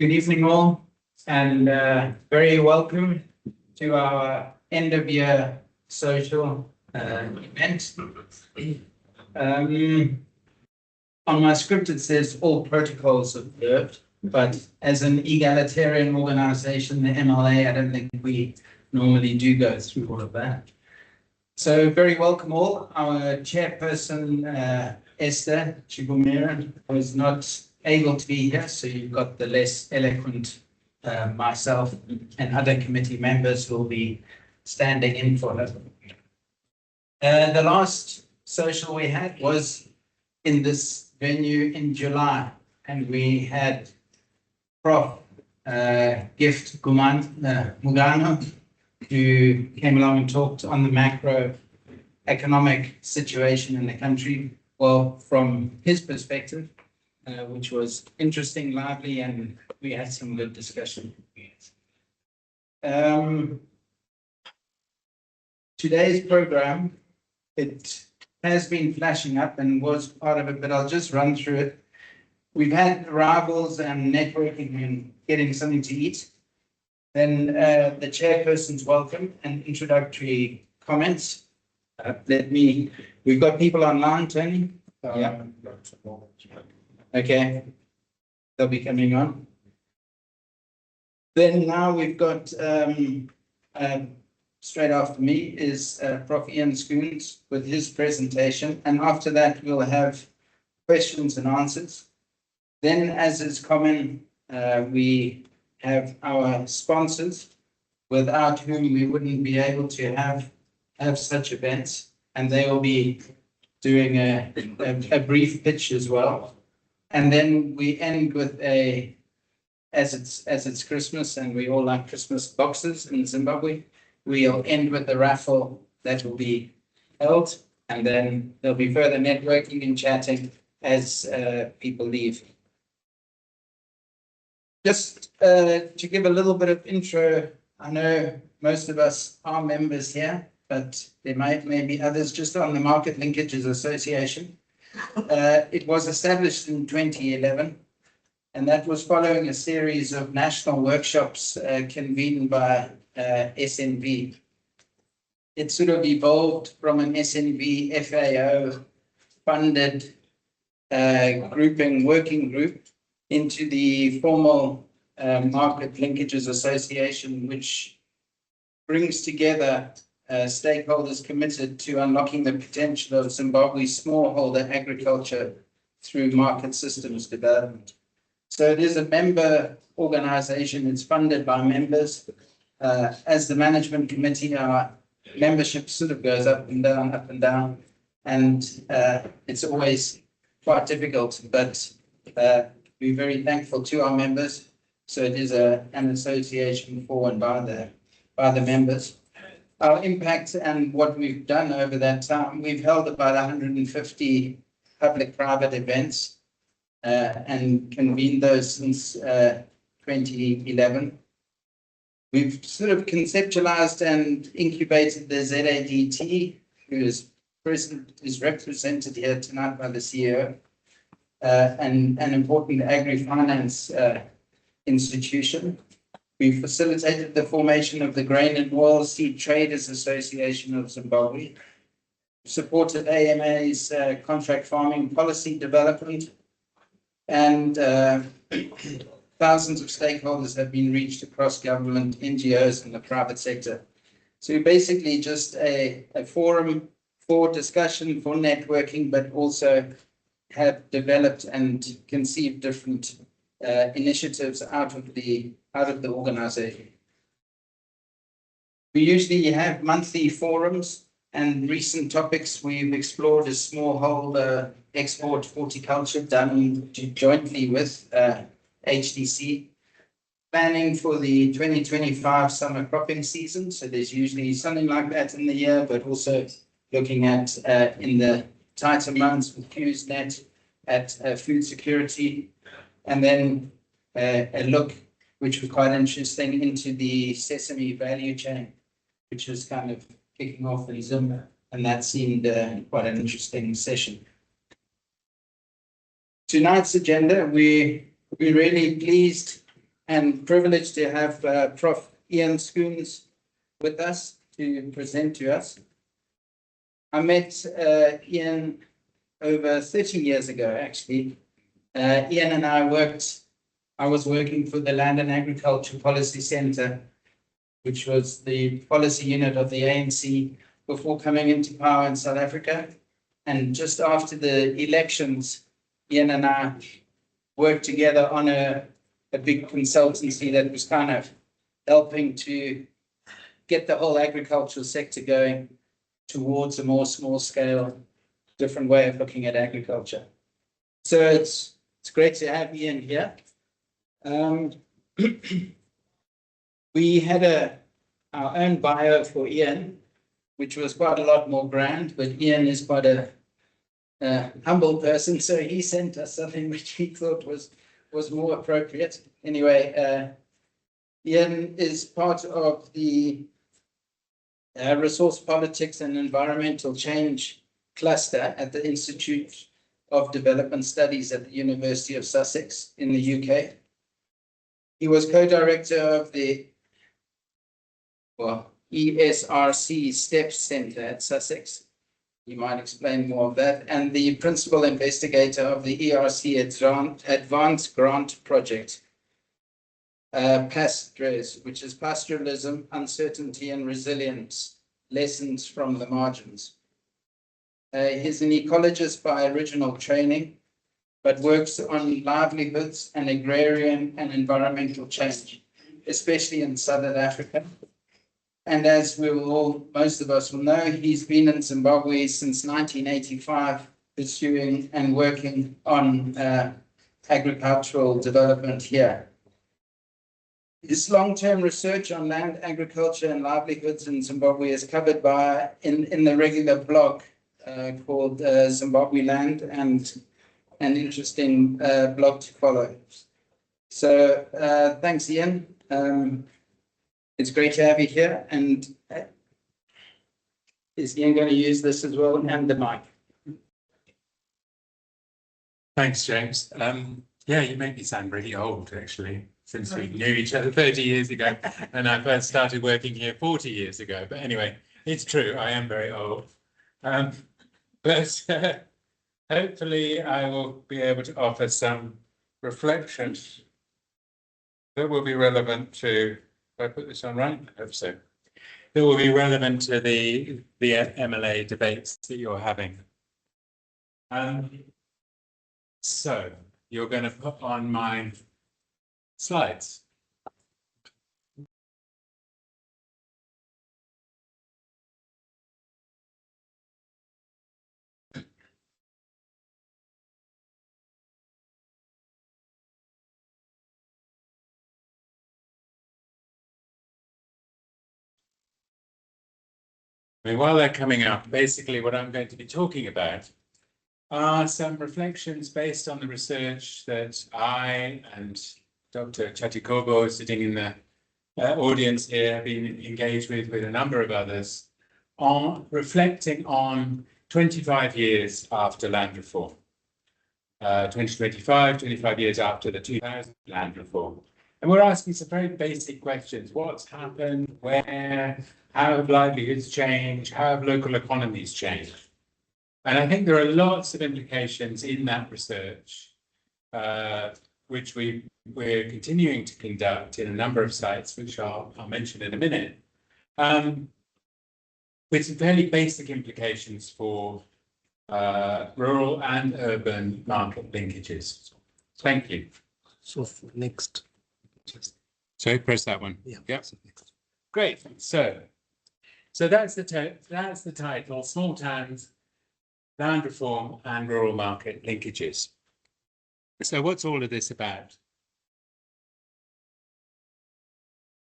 Good evening all, and very welcome to our end of year social event. On my script it says all protocols observed, but as an egalitarian organization, the MLA, I don't think we normally do go through all of that. So very welcome all. Our chairperson, Esther Chigumira, was not able to be here, so you've got the less eloquent myself and other committee members who will be standing in for her. The last social we had was in this venue in July, and we had Prof. Gift Mugano, who came along and talked on the macroeconomic situation in the country, well, from his perspective, which was interesting, lively, and we had some good discussion. Today's program, it has been flashing up and was part of it, but I'll just run through it. We've had arrivals and networking and getting something to eat. Then the chairperson's welcome and introductory comments. We've got people online, Tony? Yeah. Okay, they'll be coming on. Then now we've got, straight after me is Prof. Scoones with his presentation. And after that, we'll have questions and answers. Then, as is common, we have our sponsors, without whom we wouldn't be able to have such events. And they will be doing a brief pitch as well. And then we end with as it's Christmas and we all like Christmas boxes in Zimbabwe, we'll end with the raffle that will be held, and then there'll be further networking and chatting as people leave. Just to give a little bit of intro, I know most of us are members here, but there may be others. Just on the Market Linkages Association. It was established in 2011, and that was following a series of national workshops convened by SNV. It sort of evolved from an SNV FAO funded working group into the formal Market Linkages Association, which brings together stakeholders committed to unlocking the potential of Zimbabwe's smallholder agriculture through market systems development. So it is a member organization. It's funded by members. As the management committee, our membership sort of goes up and down, and it's always quite difficult, but we're very thankful to our members. So it is an association for and by the members. Our impact and what we've done over that time, we've held about 150 public-private events and convened those since 2011. We've sort of conceptualized and incubated the ZADT, who is represented here tonight by the CEO, and an important agri-finance institution. We facilitated the formation of the Grain and Oilseed Traders Association of Zimbabwe, supported AMA's contract farming policy development, and thousands of stakeholders have been reached across government, NGOs, and the private sector. So basically just a forum for discussion, for networking, but also have developed and conceived different initiatives out of the organization. We usually have monthly forums, and recent topics we've explored is smallholder export horticulture done jointly with HDC, planning for the 2025 summer cropping season. So there's usually something like that in the year, but also looking at in the tighter months with QSNet at food security, and then a look, which was quite interesting, into the sesame value chain, which was kind of kicking off in Zim, and that seemed quite an interesting session. Tonight's agenda, we're really pleased and privileged to have Prof. Ian Scoones with us to present to us. I met Ian over 30 years ago, actually. Ian and I was working for the Land and Agriculture Policy Centre, which was the policy unit of the ANC before coming into power in South Africa. And just after the elections, Ian and I worked together on a big consultancy that was kind of helping to get the whole agricultural sector going towards a more small-scale, different way of looking at agriculture. So it's great to have Ian here. We had our own bio for Ian, which was quite a lot more grand, but Ian is quite a humble person, so he sent us something which he thought was more appropriate. Anyway, Ian is part of the Resource Politics and Environmental Change cluster at the Institute of Development Studies at the University of Sussex in the UK. He was co-director of the ESRC STEPS Centre at Sussex. You might explain more of that. And the principal investigator of the ERC Advanced Grant Project, PASTRES, which is Pastoralism, Uncertainty and Resilience, Lessons from the Margins. He's an ecologist by original training, but works on livelihoods and agrarian and environmental change, especially in Southern Africa. And as most of us will know, he's been in Zimbabwe since 1985, pursuing and working on agricultural development here. His long-term research on land, agriculture, and livelihoods in Zimbabwe is covered in the regular blog called Zimbabwe Land, and an interesting blog to follow. So thanks, Ian. It's great to have you here. And is Ian going to use this as well, and the mic? Thanks, James. Yeah, you make me sound really old, actually, since we knew each other 30 years ago, and I first started working here 40 years ago. But anyway, it's true, I am very old. But hopefully I will be able to offer some reflections that will be relevant to, if I put this on right? I hope so. That will be relevant to the MLA debates that you're having. So you're going to put on my slides. I mean, while they're coming up, basically what I'm going to be talking about are some reflections based on the research that I and Dr. Chatikobo, sitting in the audience here, have been engaged with a number of others, on reflecting on 25 years after land reform. 25 years after the 2000 land reform. And we're asking some very basic questions. What's happened? Where? How have livelihoods changed? How have local economies changed? And I think there are lots of implications in that research, which we're continuing to conduct in a number of sites, which I'll mention in a minute, with some fairly basic implications for rural and urban market linkages. Thank you. So next. So press that one. Yeah. Yep. So next. Great. So that's the title: Small Towns, Land Reform and Rural Market Linkages. So what's all of this about?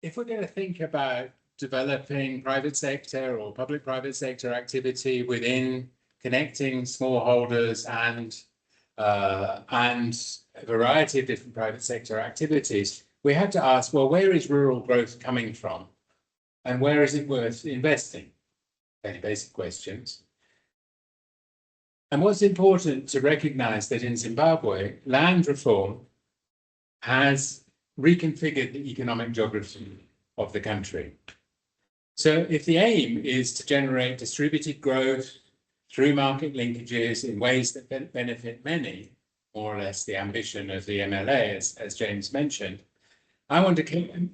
If we're going to think about developing private sector or public-private sector activity within connecting smallholders and a variety of different private sector activities, we have to ask, well, where is rural growth coming from? And where is it worth investing? Very basic questions. And what's important to recognize that in Zimbabwe, land reform has reconfigured the economic geography of the country. So if the aim is to generate distributed growth through market linkages in ways that benefit many, more or less the ambition of the MLA, as James mentioned, I want to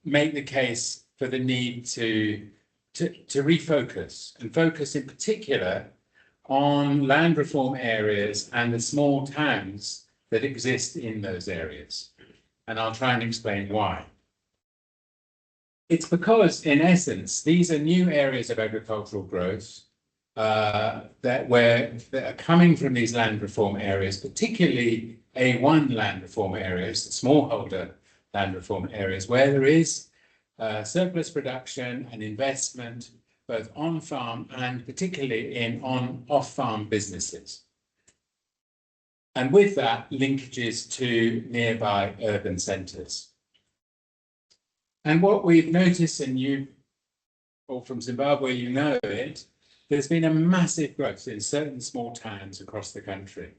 make the case for the need to refocus and focus in particular on land reform areas and the small towns that exist in those areas. And I'll try and explain why. It's because, in essence, these are new areas of agricultural growth that are coming from these land reform areas, particularly A1 land reform areas, the smallholder land reform areas, where there is surplus production and investment, both on farm and particularly in off-farm businesses. And with that, linkages to nearby urban centres. And what we've noticed, and you all from Zimbabwe, you know it, there's been a massive growth in certain small towns across the country.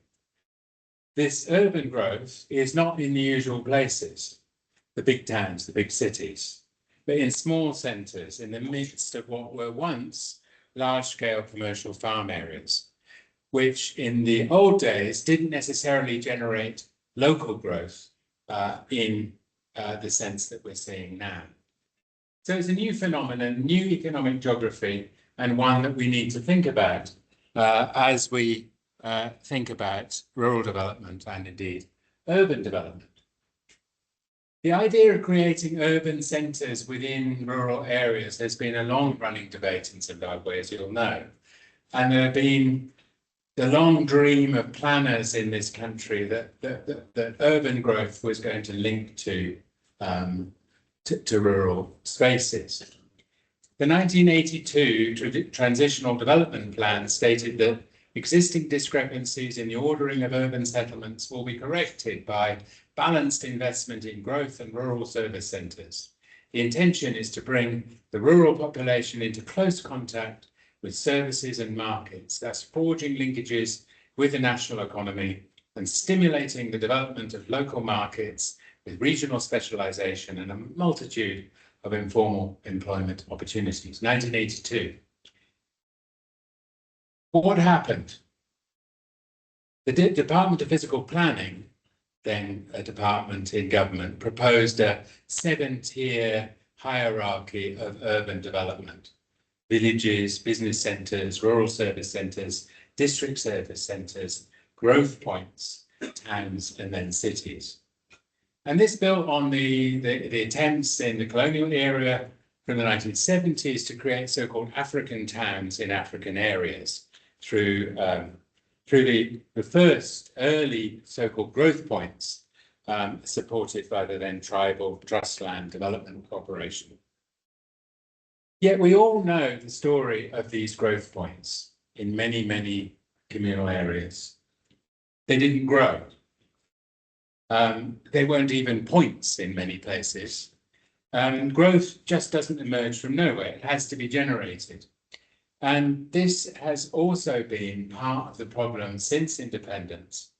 This urban growth is not in the usual places, the big towns, the big cities, but in small centres in the midst of what were once large-scale commercial farm areas, which in the old days didn't necessarily generate local growth in the sense that we're seeing now. So it's a new phenomenon, new economic geography, and one that we need to think about as we think about rural development and indeed urban development. The idea of creating urban centres within rural areas has been a long-running debate in Zimbabwe, as you'll know. And there have been the long dream of planners in this country that urban growth was going to link to rural spaces. The 1982 Transitional Development Plan stated that existing discrepancies in the ordering of urban settlements will be corrected by balanced investment in growth and rural service centres. The intention is to bring the rural population into close contact with services and markets, thus forging linkages with the national economy and stimulating the development of local markets with regional specialisation and a multitude of informal employment opportunities. 1982. What happened? The Department of Physical Planning, then a department in government, proposed a 7-tier hierarchy of urban development. Villages, business centres, rural service centres, district service centres, growth points, towns, and then cities. And this built on the attempts in the colonial era from the 1970s to create so-called African towns in African areas through the first early so-called growth points supported by the then Tribal Trust Land Development Corporation. Yet we all know the story of these growth points in many, many communal areas. They didn't grow. They weren't even points in many places. Growth just doesn't emerge from nowhere. It has to be generated. And this has also been part of the problem since independence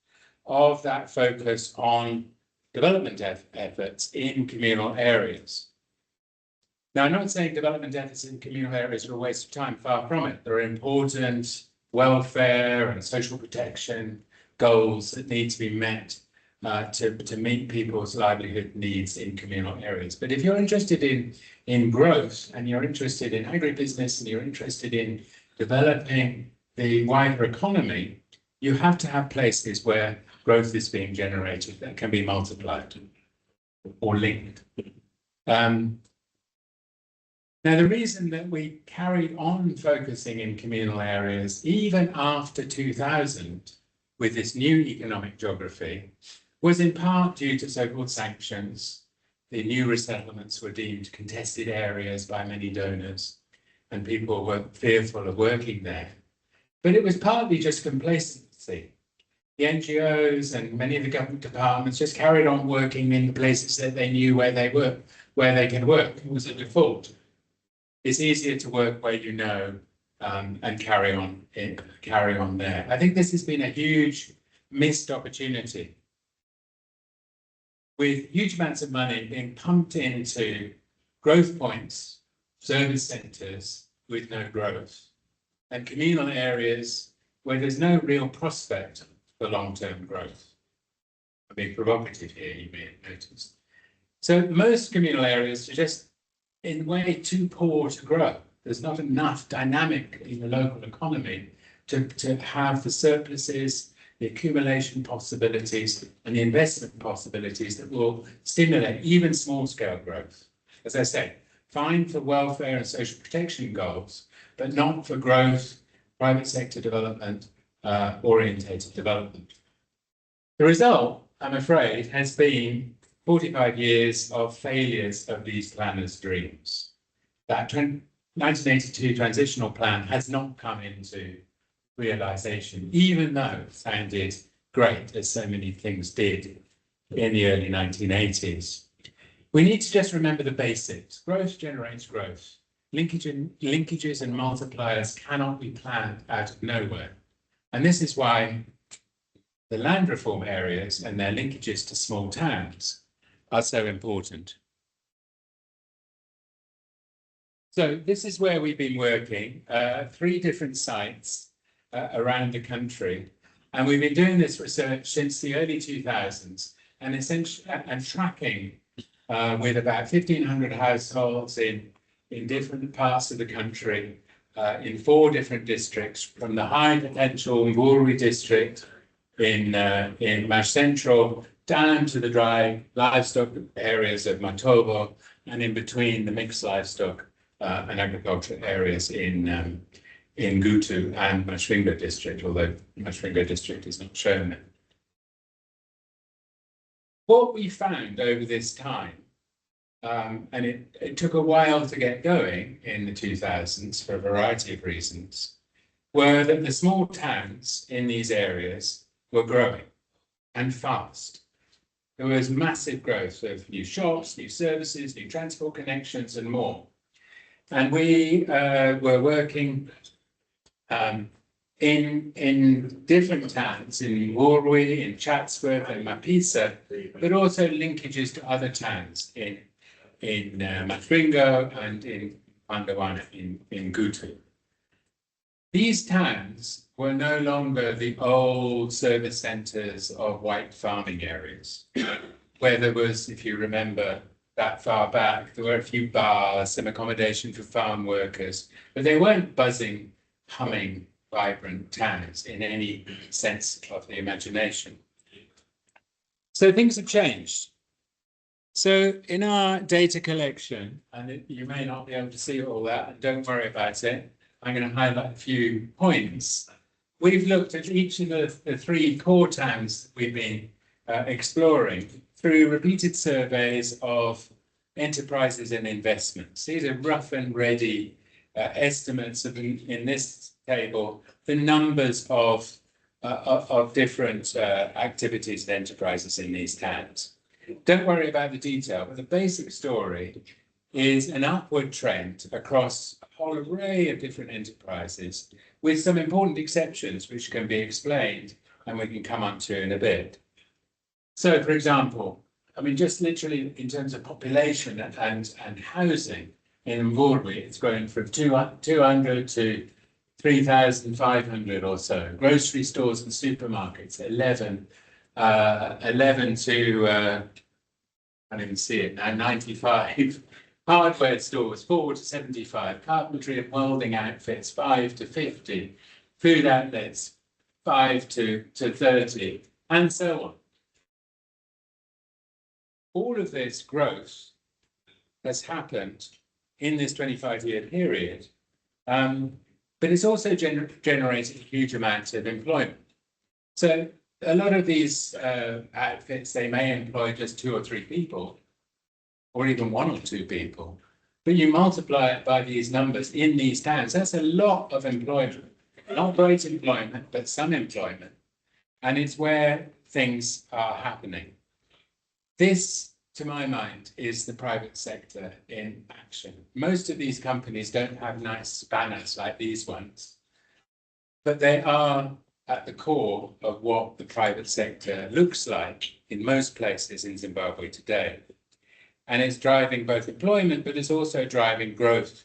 of that focus on development efforts in communal areas. Now, I'm not saying development efforts in communal areas are a waste of time, far from it. There are important welfare and social protection goals that need to be met to meet people's livelihood needs in communal areas. But if you're interested in growth and you're interested in agribusiness and you're interested in developing the wider economy, you have to have places where growth is being generated that can be multiplied or linked. Now, the reason that we carried on focusing in communal areas, even after 2000, with this new economic geography, was in part due to so-called sanctions. The new resettlements were deemed contested areas by many donors, and people were fearful of working there. But it was partly just complacency. The NGOs and many of the government departments just carried on working in the places that they knew where they could work. It was a default. It's easier to work where you know and carry on there. I think this has been a huge missed opportunity. with huge amounts of money being pumped into growth points, service centres with no growth, and communal areas where there's no real prospect for long-term growth. I'm being provocative here, you may have noticed. So most communal areas are just in a way too poor to grow. There's not enough dynamic in the local economy to have the surpluses, the accumulation possibilities, and the investment possibilities that will stimulate even small-scale growth. As I say, fine for welfare and social protection goals, but not for growth, private sector development, orientated development. The result, I'm afraid, has been 45 years of failures of these planners' dreams. That 1982 transitional plan has not come into realization, even though it sounded great, as so many things did in the early 1980s. We need to just remember the basics. Growth generates growth. Linkages and multipliers cannot be planned out of nowhere. And this is why the land reform areas and their linkages to small towns are so important. So this is where we've been working, 3 different sites around the country. And we've been doing this research since the early 2000s and essentially tracking with about 1,500 households in different parts of the country, in 4 different districts, from the high potential Mburi district in Mash Central down to the dry livestock areas of Matobo, and in between the mixed livestock and agricultural areas in Gutu and Mashvinga district, although Mashvinga district is not shown there. What we found over this time, and it took a while to get going in the 2000s for a variety of reasons, were that the small towns in these areas were growing, and fast. There was massive growth of new shops, new services, new transport connections, and more. And we were working in different towns, in Warwi, in Chatsworth, and Mapisa, but also linkages to other towns in Mafringo and in Pandawana in Gutu. These towns were no longer the old service centres of white farming areas, where there was, if you remember that far back, there were a few bars, some accommodation for farm workers, but they weren't buzzing, humming, vibrant towns in any sense of the imagination. So things have changed. So in our data collection, and you may not be able to see all that, and don't worry about it, I'm going to highlight a few points. We've looked at each of the 3 core towns that we've been exploring through repeated surveys of enterprises and investments. These are rough and ready estimates of, in this table, the numbers of different activities and enterprises in these towns. Don't worry about the detail, but the basic story is an upward trend across a whole array of different enterprises, with some important exceptions which can be explained and we can come on to in a bit. So, for example, I mean, just literally in terms of population and housing in Mburi, it's grown from 200 to 3,500 or so. Grocery stores and supermarkets, 11 to, I can't even see it now, 95. Hardware stores, 4 to 75. Carpentry and welding outfits, 5 to 50. Food outlets, 5 to 30, and so on. All of this growth has happened in this 25-year period, but it's also generated a huge amount of employment. So a lot of these outfits, they may employ just 2 or 3 people, or even 1 or 2 people, but you multiply it by these numbers in these towns, that's a lot of employment. Not great employment, but some employment. And it's where things are happening. This, to my mind, is the private sector in action. Most of these companies don't have nice banners like these ones, but they are at the core of what the private sector looks like in most places in Zimbabwe today. And it's driving both employment, but it's also driving growth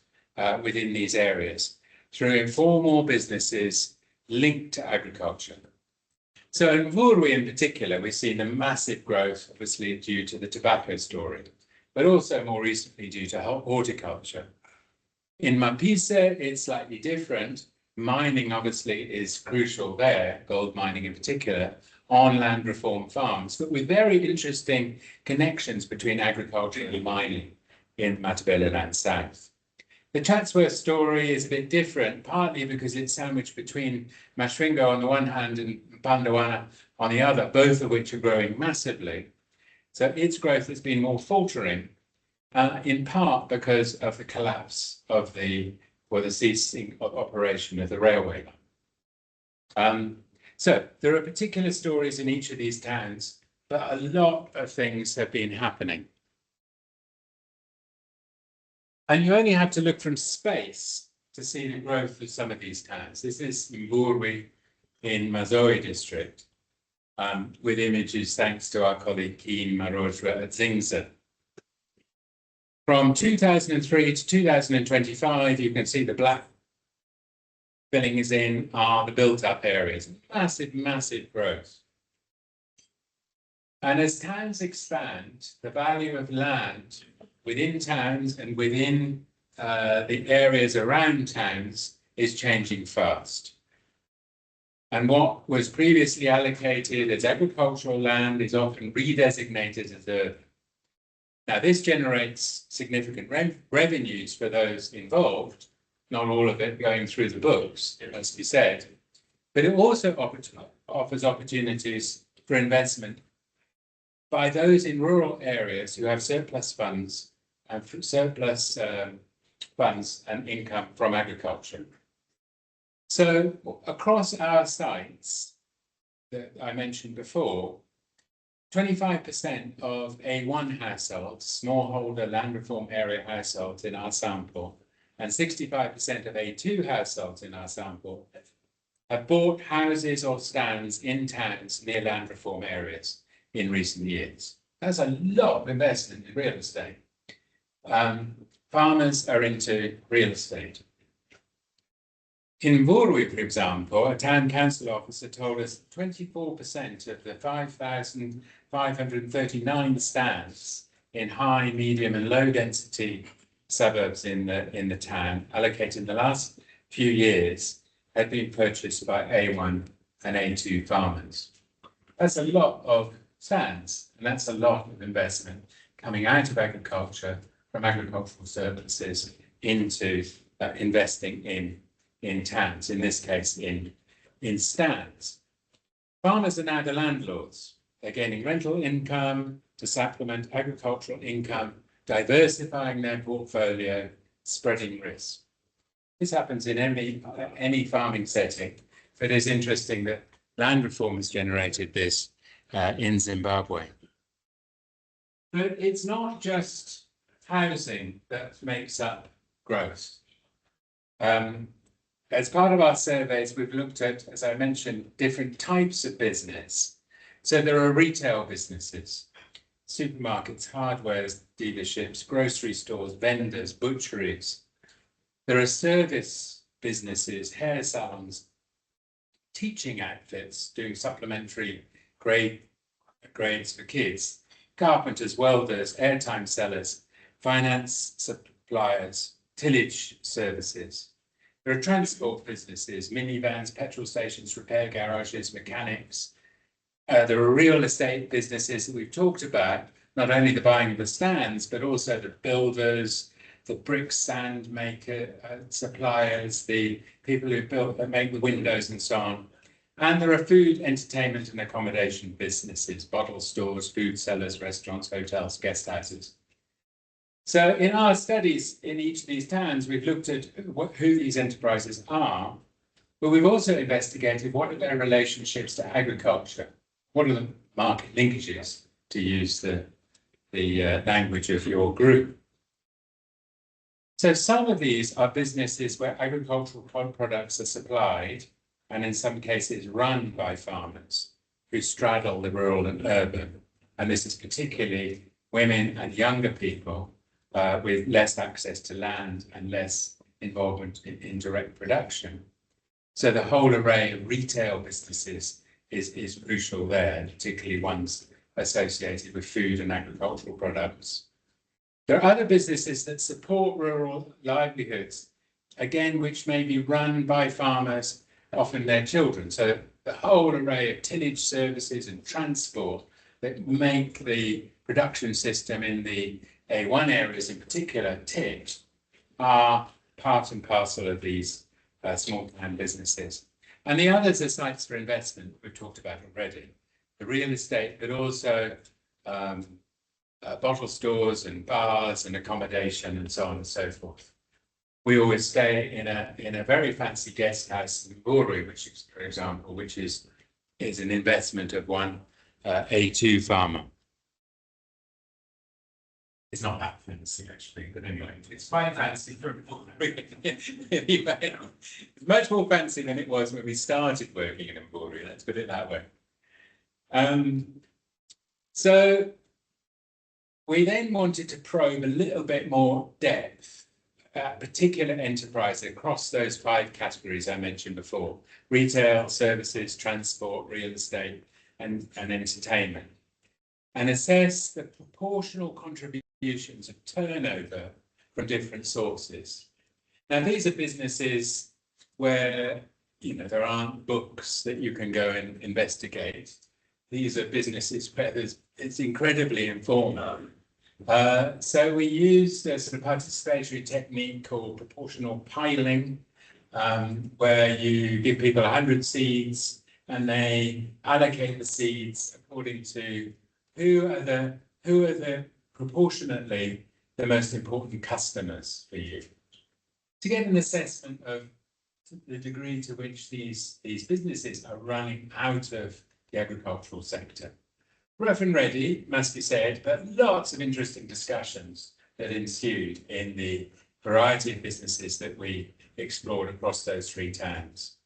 within these areas through informal businesses linked to agriculture. So in Murwi in particular, we've seen a massive growth, obviously due to the tobacco story, but also more recently due to horticulture. In Mapise, it's slightly different. Mining obviously is crucial there, gold mining in particular, on land reform farms, but with very interesting connections between agriculture and mining in Matabeleland South. The Chatsworth story is a bit different, partly because it's sandwiched between Mashwingo on the one hand and Pandawana on the other, both of which are growing massively. So its growth has been more faltering, in part because of the collapse of the ceasing of operation of the railway line. So there are particular stories in each of these towns, but a lot of things have been happening. And you only have to look from space to see the growth of some of these towns. This is Murwi in Mazoe district, with images thanks to our colleague Keen Marojwa at Zingza. From 2003 to 2025, you can see the black filling is in are the built-up areas. Massive, massive growth. And as towns expand, the value of land within towns and within the areas around towns is changing fast. And what was previously allocated as agricultural land is often redesignated as urban. Now, this generates significant revenues for those involved, not all of it going through the books, it must be said, but it also offers opportunities for investment by those in rural areas who have surplus funds and and income from agriculture. So across our sites that I mentioned before, 25% of A1 households, smallholder land reform area households in our sample, and 65% of A2 households in our sample have bought houses or stands in towns near land reform areas in recent years. That's a lot of investment in real estate. Farmers are into real estate. In Murwi, for example, a town council officer told us 24% of the 5,539 stands in high, medium and low density suburbs in the town allocated in the last few years had been purchased by A1 and A2 farmers. That's a lot of stands, and that's a lot of investment coming out of agriculture from agricultural surpluses into investing in towns, in this case in stands. Farmers are now the landlords. They're gaining rental income to supplement agricultural income, diversifying their portfolio, spreading risk. This happens in any farming setting, but it's interesting that land reform has generated this in Zimbabwe. But it's not just housing that makes up growth. As part of our surveys, we've looked at, as I mentioned, different types of business. So there are retail businesses, supermarkets, hardware dealerships, grocery stores, vendors, butcheries. There are service businesses, hair salons, teaching outfits, doing supplementary grades for kids, carpenters, welders, airtime sellers, finance suppliers, tillage services. There are transport businesses, minivans, petrol stations, repair garages, mechanics. There are real estate businesses that we've talked about, not only the buying of the stands, but also the builders, the brick sand maker suppliers, the people who make the windows and so on. And there are food, entertainment and accommodation businesses, bottle stores, food sellers, restaurants, hotels, guest houses. So in our studies in each of these towns, we've looked at who these enterprises are, but we've also investigated what are their relationships to agriculture. What are the market linkages, to use the language of your group? So some of these are businesses where agricultural products are supplied and in some cases run by farmers who straddle the rural and urban. And this is particularly women and younger people with less access to land and less involvement in direct production. So the whole array of retail businesses is crucial there, particularly ones associated with food and agricultural products. There are other businesses that support rural livelihoods, again, which may be run by farmers, often their children. So the whole array of tillage services and transport that make the production system in the A1 areas in particular tick are part and parcel of these small town businesses. And the others are sites for investment we've talked about already. The real estate, but also bottle stores and bars and accommodation and so on and so forth. We always stay in a very fancy guest house in Mburi, which is, for example, which is an investment of one A2 farmer. It's not that fancy actually, but anyway, it's quite fancy for Mburi. Anyway, it's much more fancy than it was when we started working in Mburi, let's put it that way. So we then wanted to probe a little bit more depth at particular enterprise across those 5 categories I mentioned before: retail, services, transport, real estate, and entertainment, and assess the proportional contributions of turnover from different sources. Now, these are businesses where, you know, there aren't books that you can go and investigate. These are businesses where it's incredibly informal. So we used a sort of participatory technique called proportional piling, where you give people 100 seeds and they allocate the seeds according to who are the proportionately the most important customers for you, to get an assessment of the degree to which these businesses are running out of the agricultural sector. Rough and ready, must be said, but lots of interesting discussions that ensued in the variety of businesses that we explored across those 3 towns.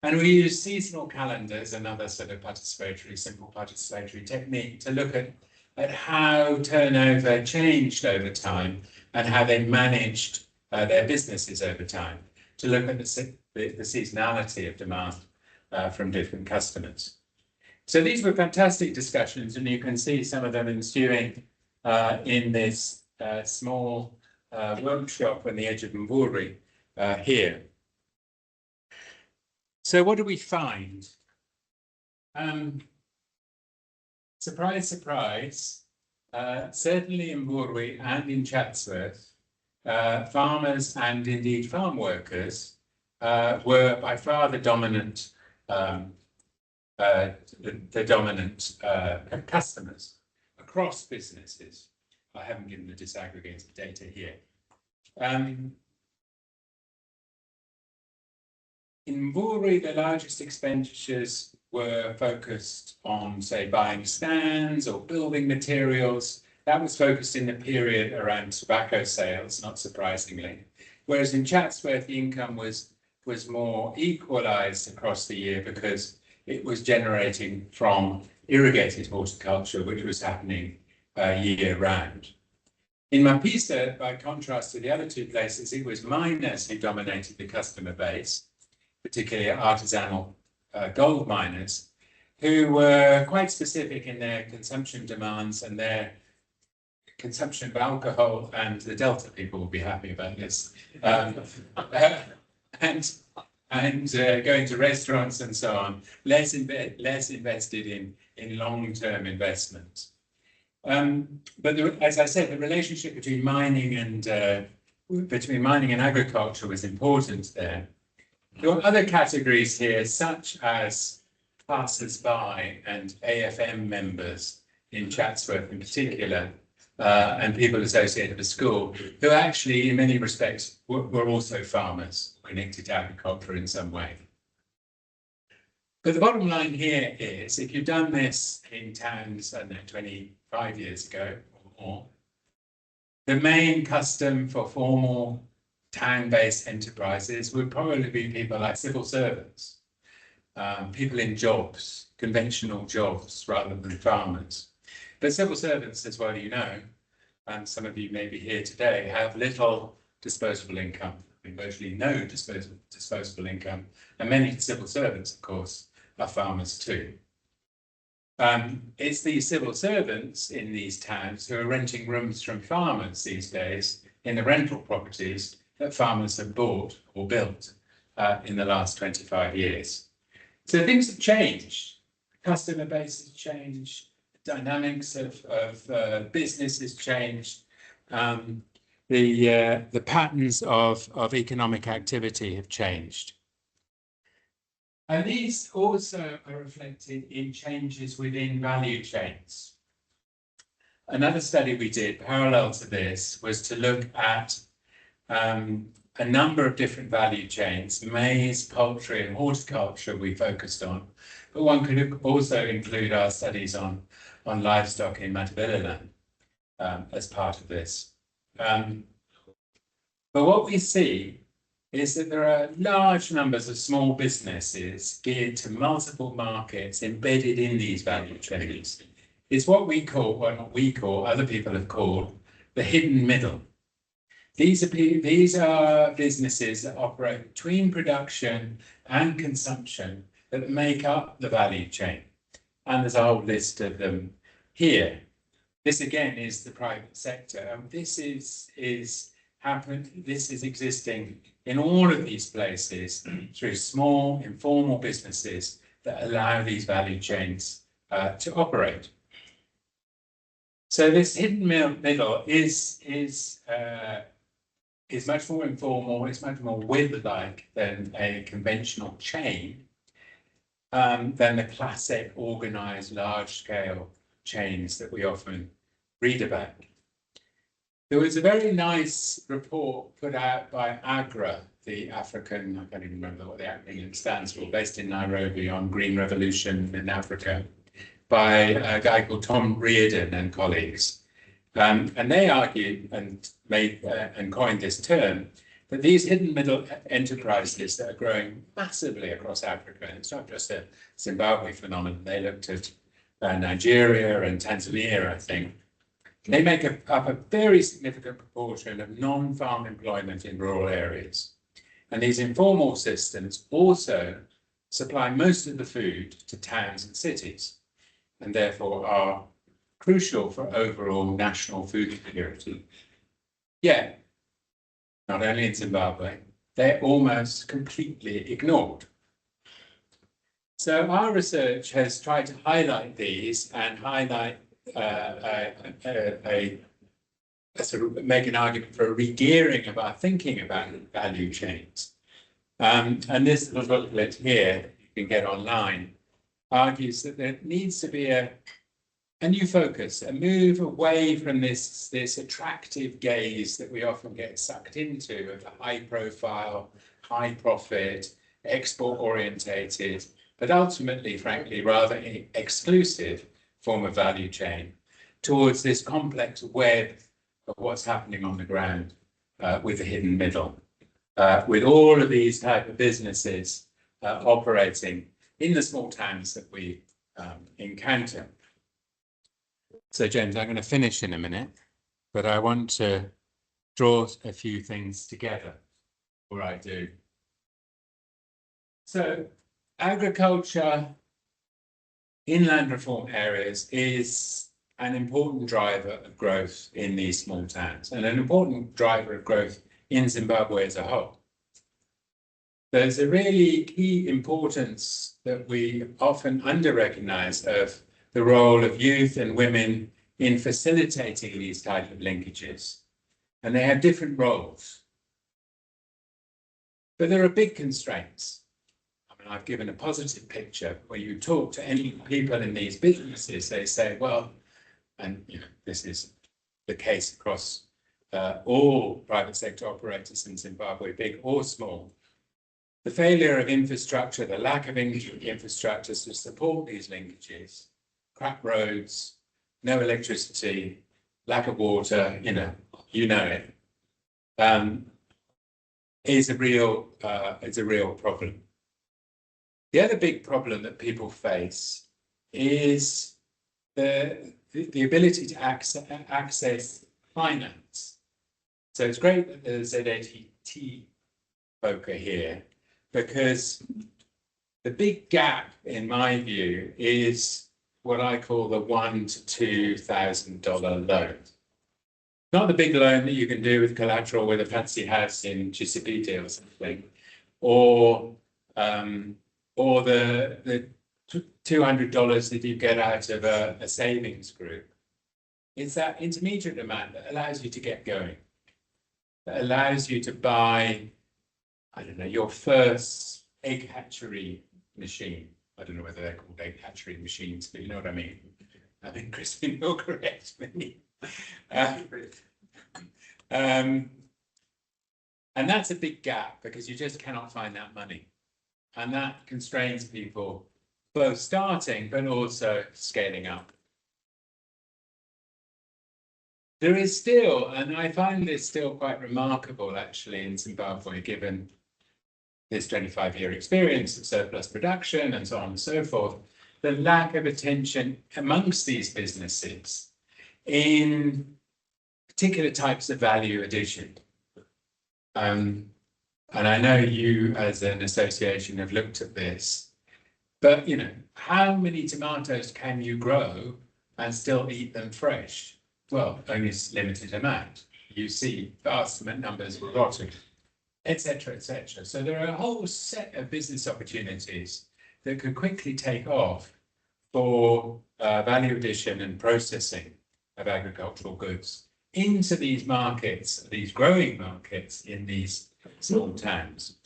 And we used seasonal calendars, another sort of simple participatory technique, to look at how turnover changed over time and how they managed their businesses over time, to look at the seasonality of demand from different customers. So these were fantastic discussions, and you can see some of them ensuing in this small workshop on the edge of Mburi here. So what do we find? Surprise, surprise, certainly in Mburi and in Chatsworth, farmers and indeed farm workers were by far the dominant customers across businesses. I haven't given the disaggregated data here. In Mburi, the largest expenditures were focused on, say, buying stands or building materials. That was focused in the period around tobacco sales, not surprisingly. Whereas in Chatsworth, the income was more equalised across the year because it was generating from irrigated horticulture, which was happening year round. In Mapisa, by contrast to the other 2 places, it was miners who dominated the customer base, particularly artisanal gold miners, who were quite specific in their consumption demands and their consumption of alcohol, and the Delta people will be happy about this, and going to restaurants and so on, less invested in long-term investment. But as I said, the relationship between mining and agriculture was important there. There are other categories here, such as passers-by and AFM members in Chatsworth in particular, and people associated with school, who actually, in many respects, were also farmers connected to agriculture in some way. But the bottom line here is, if you've done this in towns, I don't know, 25 years ago or more, the main custom for formal town-based enterprises would probably be people like civil servants, people in jobs, conventional jobs, rather than farmers. But civil servants, as well, you know, and some of you may be here today, have little disposable income, virtually no disposable income, and many civil servants, of course, are farmers too. It's these civil servants in these towns who are renting rooms from farmers these days in the rental properties that farmers have bought or built in the last 25 years. So things have changed. The customer base has changed. The dynamics of business has changed. The patterns of economic activity have changed. And these also are reflected in changes within value chains. Another study we did parallel to this was to look at a number of different value chains. Maize, poultry and horticulture we focused on, but one could also include our studies on livestock in Matabeleland as part of this. But what we see is that there are large numbers of small businesses geared to multiple markets embedded in these value chains. It's what we call, well, not we call, other people have called the hidden middle. These are businesses that operate between production and consumption that make up the value chain. And there's a whole list of them here. This again is the private sector, and this is existing in all of these places through small, informal businesses that allow these value chains to operate. So this hidden middle is much more informal, it's much more web-like than a conventional chain, than the classic organized large-scale chains that we often read about. There was a very nice report put out by AGRA, the African, I can't even remember what the acronym stands for, based in Nairobi on green revolution in Africa, by a guy called Tom Reardon and colleagues. And they argued and made and coined this term that these hidden middle enterprises that are growing massively across Africa, and it's not just a Zimbabwe phenomenon, they looked at Nigeria and Tanzania, I think. They make up a very significant proportion of non-farm employment in rural areas. And these informal systems also supply most of the food to towns and cities, and therefore are crucial for overall national food security. Yet, not only in Zimbabwe, they're almost completely ignored. So our research has tried to highlight these and highlight sort of make an argument for a regearing of our thinking about value chains. And this little booklet here, you can get online, argues that there needs to be a new focus, a move away from this attractive gaze that we often get sucked into of the high profile, high profit, export orientated, but ultimately, frankly, rather exclusive form of value chain towards this complex web of what's happening on the ground with the hidden middle, with all of these type of businesses operating in the small towns that we encounter. So James, I'm going to finish in a minute, but I want to draw a few things together before I do. So agriculture in land reform areas is an important driver of growth in these small towns and an important driver of growth in Zimbabwe as a whole. There's a really key importance that we often under-recognize of the role of youth and women in facilitating these type of linkages. And they have different roles. But there are big constraints. I mean, I've given a positive picture where you talk to any people in these businesses, they say, well, and you know, this is the case across all private sector operators in Zimbabwe, big or small. The failure of infrastructure, the lack of infrastructures to support these linkages, crap roads, no electricity, lack of water, you know it, is a real problem. The other big problem that people face is the the ability to access finance. So it's great that the ZATT folk are here, because the big gap, in my view, is what I call the $1,000 to $2,000 loan. Not the big loan that you can do with collateral with a fancy house in Chisipite or something, or the $200 that you get out of a savings group. It's that intermediate amount that allows you to get going, that allows you to buy, I don't know, your first egg hatchery machine. I don't know whether they're called egg hatchery machines, but you know what I mean. I think Christine will correct me. And that's a big gap, because you just cannot find that money. And that constrains people both starting but also scaling up. There is still, and I find this still quite remarkable actually in Zimbabwe, given this 25-year experience of surplus production and so on and so forth, the lack of attention amongst these businesses in particular types of value addition. And I know you as an association have looked at this, but you know, how many tomatoes can you grow and still eat them fresh? Well, only a limited amount. You see vast numbers rotting, etc., etc. So there are a whole set of business opportunities that could quickly take off for value addition and processing of agricultural goods into these markets, these growing markets in these small towns.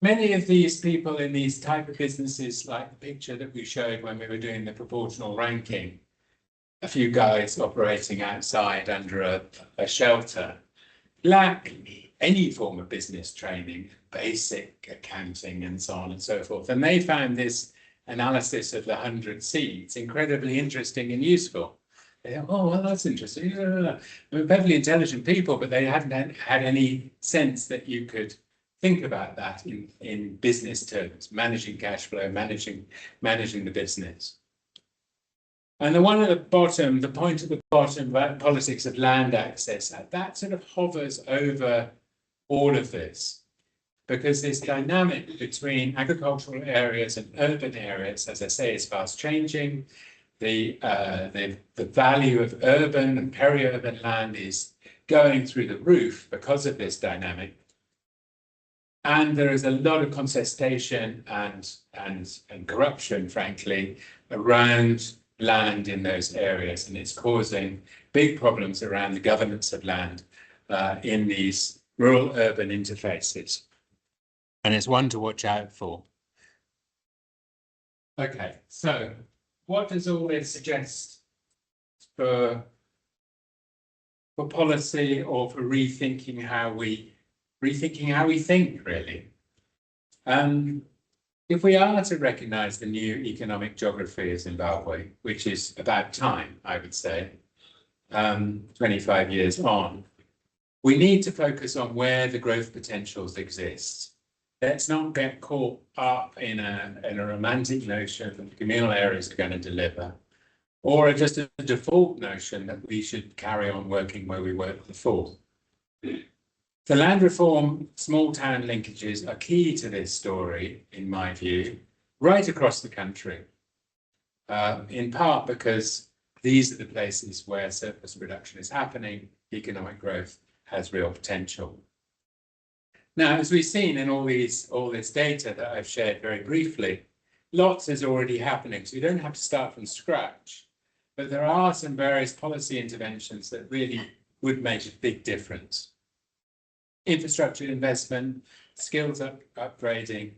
Many of these people in these type of businesses, like the picture that we showed when we were doing the proportional ranking, a few guys operating outside under a shelter, lack any form of business training, basic accounting and so on and so forth. And they found this analysis of the 100 seeds incredibly interesting and useful. They thought, oh, well, that's interesting. They're perfectly intelligent people, but they hadn't had any sense that you could think about that in business terms, managing cash flow, managing the business. And the one at the bottom, the point at the bottom about politics of land access, that sort of hovers over all of this, because this dynamic between agricultural areas and urban areas, as I say, is fast changing. The value of urban and peri-urban land is going through the roof because of this dynamic. And there is a lot of contestation and corruption, frankly, around land in those areas, and it's causing big problems around the governance of land in these rural-urban interfaces. And it's one to watch out for. Okay, so what does all this suggest for policy, or for rethinking how we think, really? If we are to recognise the new economic geography of Zimbabwe, which is about time, I would say, 25 years on, we need to focus on where the growth potentials exist. Let's not get caught up in a romantic notion that communal areas are going to deliver, or just a default notion that we should carry on working where we worked before. The land reform small town linkages are key to this story, in my view, right across the country, in part because these are the places where surplus production is happening, economic growth has real potential. Now, as we've seen in all this data that I've shared very briefly, lots is already happening, so you don't have to start from scratch. But there are some various policy interventions that really would make a big difference. Infrastructure investment, skills upgrading,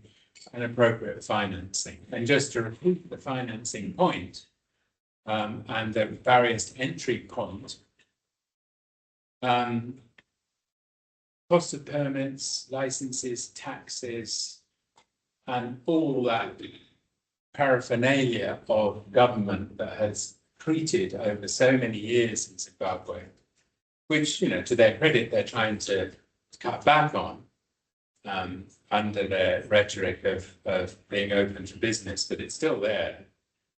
and appropriate financing. And just to repeat the financing point and the barriers to entry point, cost of permits, licenses, taxes, and all that paraphernalia of government that has treated over so many years in Zimbabwe, which, you know, to their credit, they're trying to cut back on under their rhetoric of being open to business, but it's still there.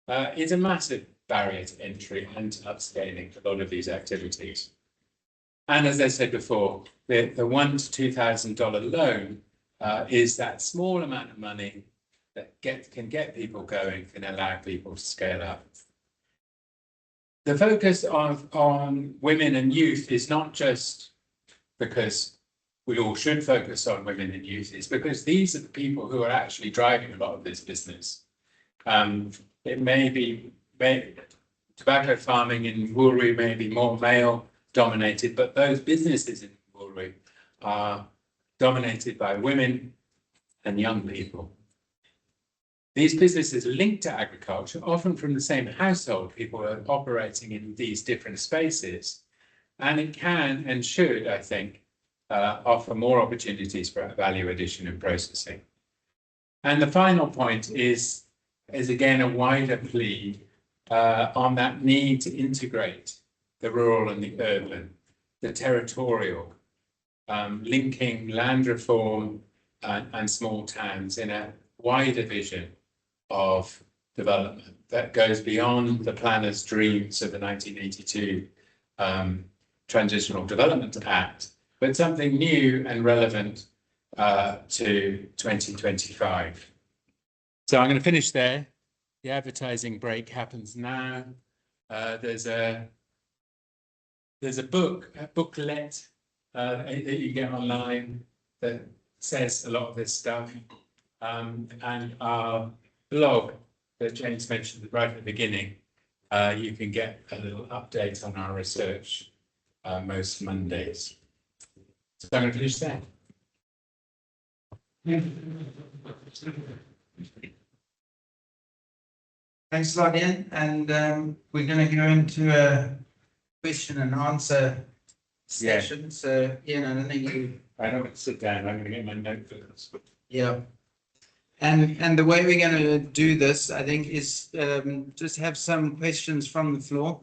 It's a massive barrier to entry and to upscaling a lot of these activities. And as I said before, the $1,000 to $2,000 loan is that small amount of money that can get people going, can allow people to scale up. The focus on women and youth is not just because we all should focus on women and youth, it's because these are the people who are actually driving a lot of this business. It may be tobacco farming in Woolwich may be more male dominated, but those businesses in Woolwich are dominated by women and young people. These businesses linked to agriculture, often from the same household, people are operating in these different spaces, and it can and should, I think, offer more opportunities for value addition and processing. And the final point is again a wider plea on that need to integrate the rural and the urban, the territorial, linking land reform and small towns in a wider vision of development that goes beyond the planners' dreams of the 1982 Transitional Development Act, but something new and relevant to 2025. So I'm going to finish there. The advertising break happens now. There's a booklet that you get online that says a lot of this stuff, and our blog that James mentioned right at the beginning. You can get a little update on our research most Mondays. So I'm going to finish there. Thanks a lot, Ian. And we're going to go into a question and answer session. Yeah. So, Ian, I don't think you... I don't want to sit down. I'm going to get my notebooks. Yeah. And the way we're going to do this, I think, is just have some questions from the floor.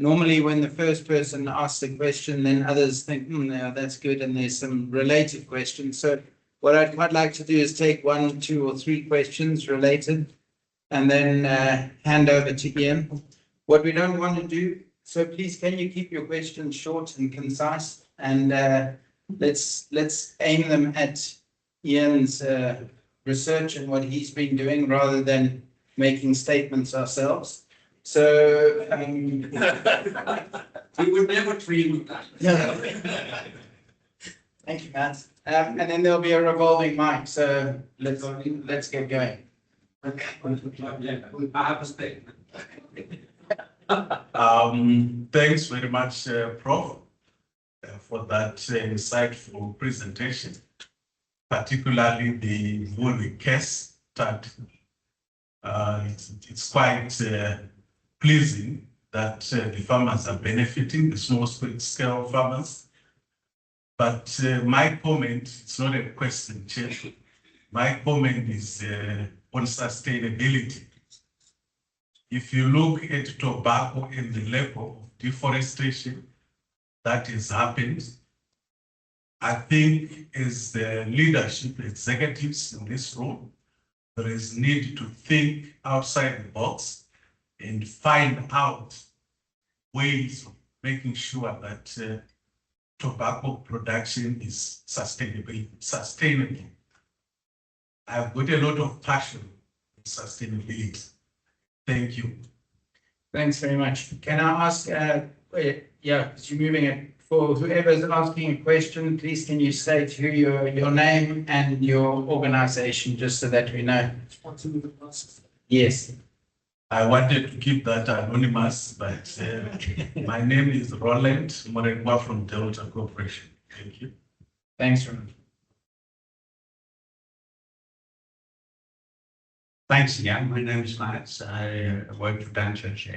Normally, when the first person asks a question, then others think, yeah, that's good, and there's some related questions. So what I'd quite like to do is take 1, 2, or 3 questions related, and then hand over to Ian. What we don't want to do, so please, can you keep your questions short and concise, and let's aim them at Ian's research and what he's been doing rather than making statements ourselves. So we would never dream of that. Yeah. Thank you, Matt. And then there'll be a revolving mic. So let's get going. I have a statement. Thanks very much, Prof, for that insightful presentation, particularly the Woolwich case study. It's quite pleasing that the farmers are benefiting, the small scale farmers. But my comment, it's not a question, Chair. My comment is on sustainability. If you look at tobacco and the level of deforestation that has happened, I think as the leadership, executives in this room, there is need to think outside the box and find out ways of making sure that tobacco production is sustainable. I've got a lot of passion in sustainability. Thank you. Thanks very much. Can I ask, yeah, because you're moving it, for whoever's asking a question, please can you state who your name and your organization, just so that we know? Yes. I wanted to keep that anonymous, but my name is Roland Morenwa from Delta Corporation. Thank you. Thanks, Roland. Thanks again. My name is Matt. I work for Dan Church.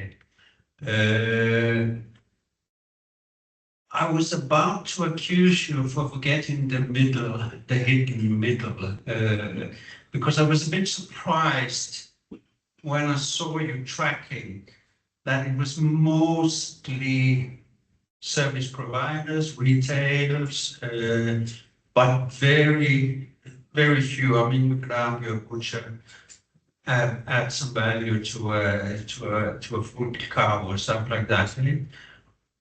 I was about to accuse you for forgetting the middle, the hidden middle, because I was a bit surprised when I saw you tracking that it was mostly service providers, retailers, but very, very few. I mean, you could argue a butcher, add some value to a food cow or stuff like that.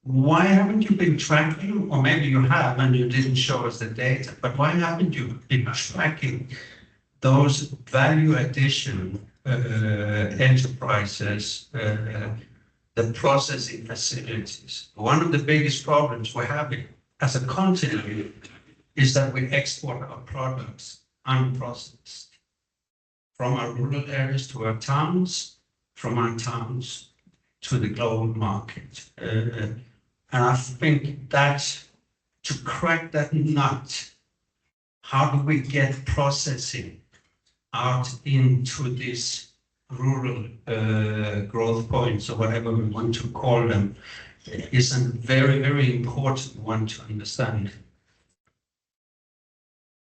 Why haven't you been tracking, or maybe you have and you didn't show us the data, but why haven't you been tracking those value addition enterprises, the processing facilities? One of the biggest problems we're having as a continent is that we export our products unprocessed from our rural areas to our towns, from our towns to the global market. And I think that to crack that nut, how do we get processing out into these rural growth points, or whatever we want to call them, is a very, very important one to understand.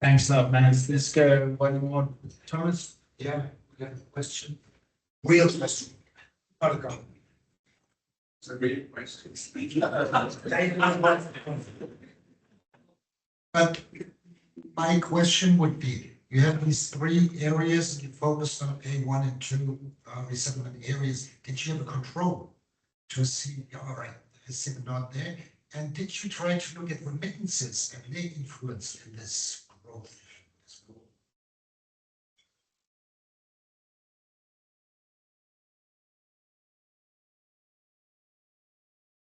Thanks a lot, man. Let's go one more. Thomas? Yeah, we have a question. Real question. Not a comment. It's a real question. But my question would be, you have these 3 areas and you focus on A1 and 2 resettlement areas. Did you have a control to see, all right, is it not there? And did you try to look at remittances and their influence in this growth?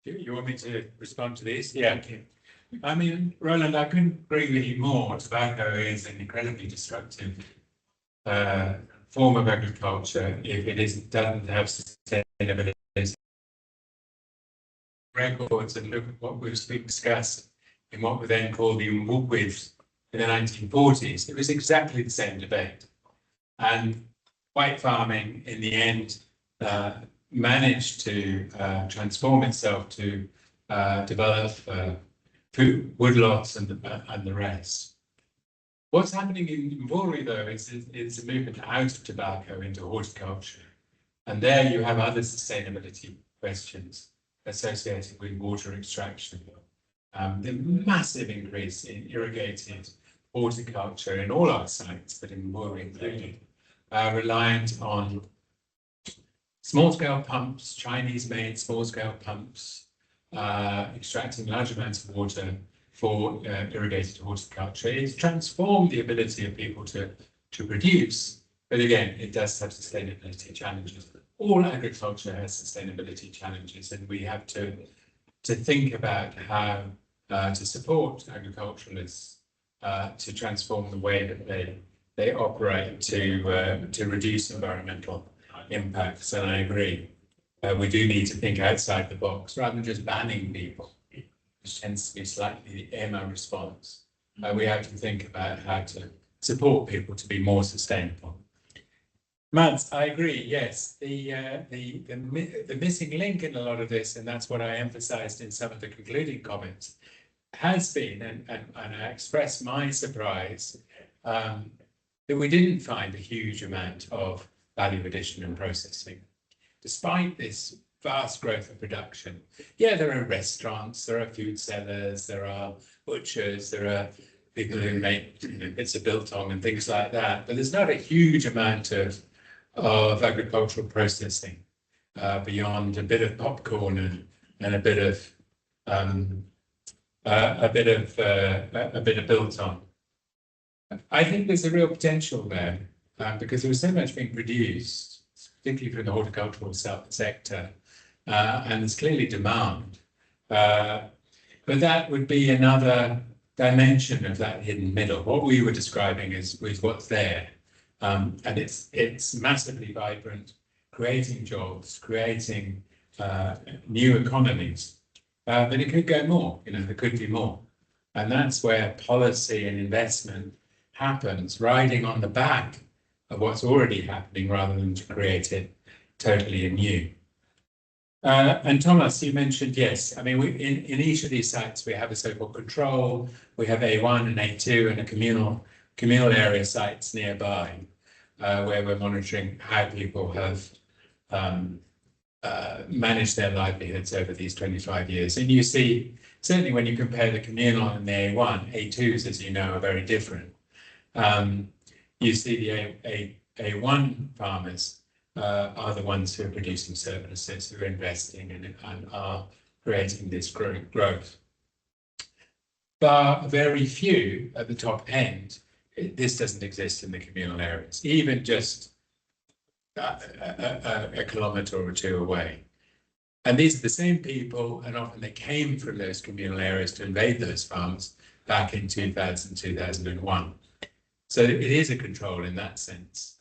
You want me to respond to this? Yeah. Okay. I mean, Roland, I couldn't agree with you more. Tobacco is an incredibly destructive form of agriculture if it doesn't have sustainability. Records and look at what was being discussed in what were then called the Umweltbericht in the 1940s. It was exactly the same debate. And white farming, in the end, managed to transform itself to develop food, woodlots and the rest. What's happening in Mburi, though, is a movement out of tobacco into horticulture. And there you have other sustainability questions associated with water extraction. The massive increase in irrigated horticulture in all our sites, but in Mburi included, reliant on small-scale pumps, Chinese-made small-scale pumps, extracting large amounts of water for irrigated horticulture. It's transformed the ability of people to produce, but again, it does have sustainability challenges. All agriculture has sustainability challenges, and we have to think about how to support agriculturalists to transform the way that they operate to reduce environmental impacts. And I agree. We do need to think outside the box rather than just banning people, which tends to be slightly the EMA response. We have to think about how to support people to be more sustainable. Mads, I agree. Yes, the missing link in a lot of this, and that's what I emphasized in some of the concluding comments, has been, and I express my surprise that we didn't find a huge amount of value addition and processing. Despite this vast growth of production, yeah, there are restaurants, there are food sellers, there are butchers, there are people who make bits of biltong and things like that, but there's not a huge amount of agricultural processing beyond a bit of popcorn and a bit of biltong. I think there's a real potential there because there was so much being produced, particularly from the horticultural sector, and there's clearly demand. But that would be another dimension of that hidden middle. What we were describing is what's there. And it's massively vibrant, creating jobs, creating new economies. But it could go more, there could be more. And that's where policy and investment happens, riding on the back of what's already happening rather than to create it totally anew. And Thomas, you mentioned, yes, I mean, in each of these sites, we have a so-called control, we have A1 and A2 and a communal area sites nearby, where we're monitoring how people have managed their livelihoods over these 25 years. And you see, certainly when you compare the communal and the A1, A2s, as you know, are very different. You see the A1 farmers are the ones who are producing surpluses, who are investing and are creating this growth. But very few at the top end, this doesn't exist in the communal areas, even just a kilometre or two away. And these are the same people, and often they came from those communal areas to invade those farms back in 2000, 2001. So it is a control in that sense.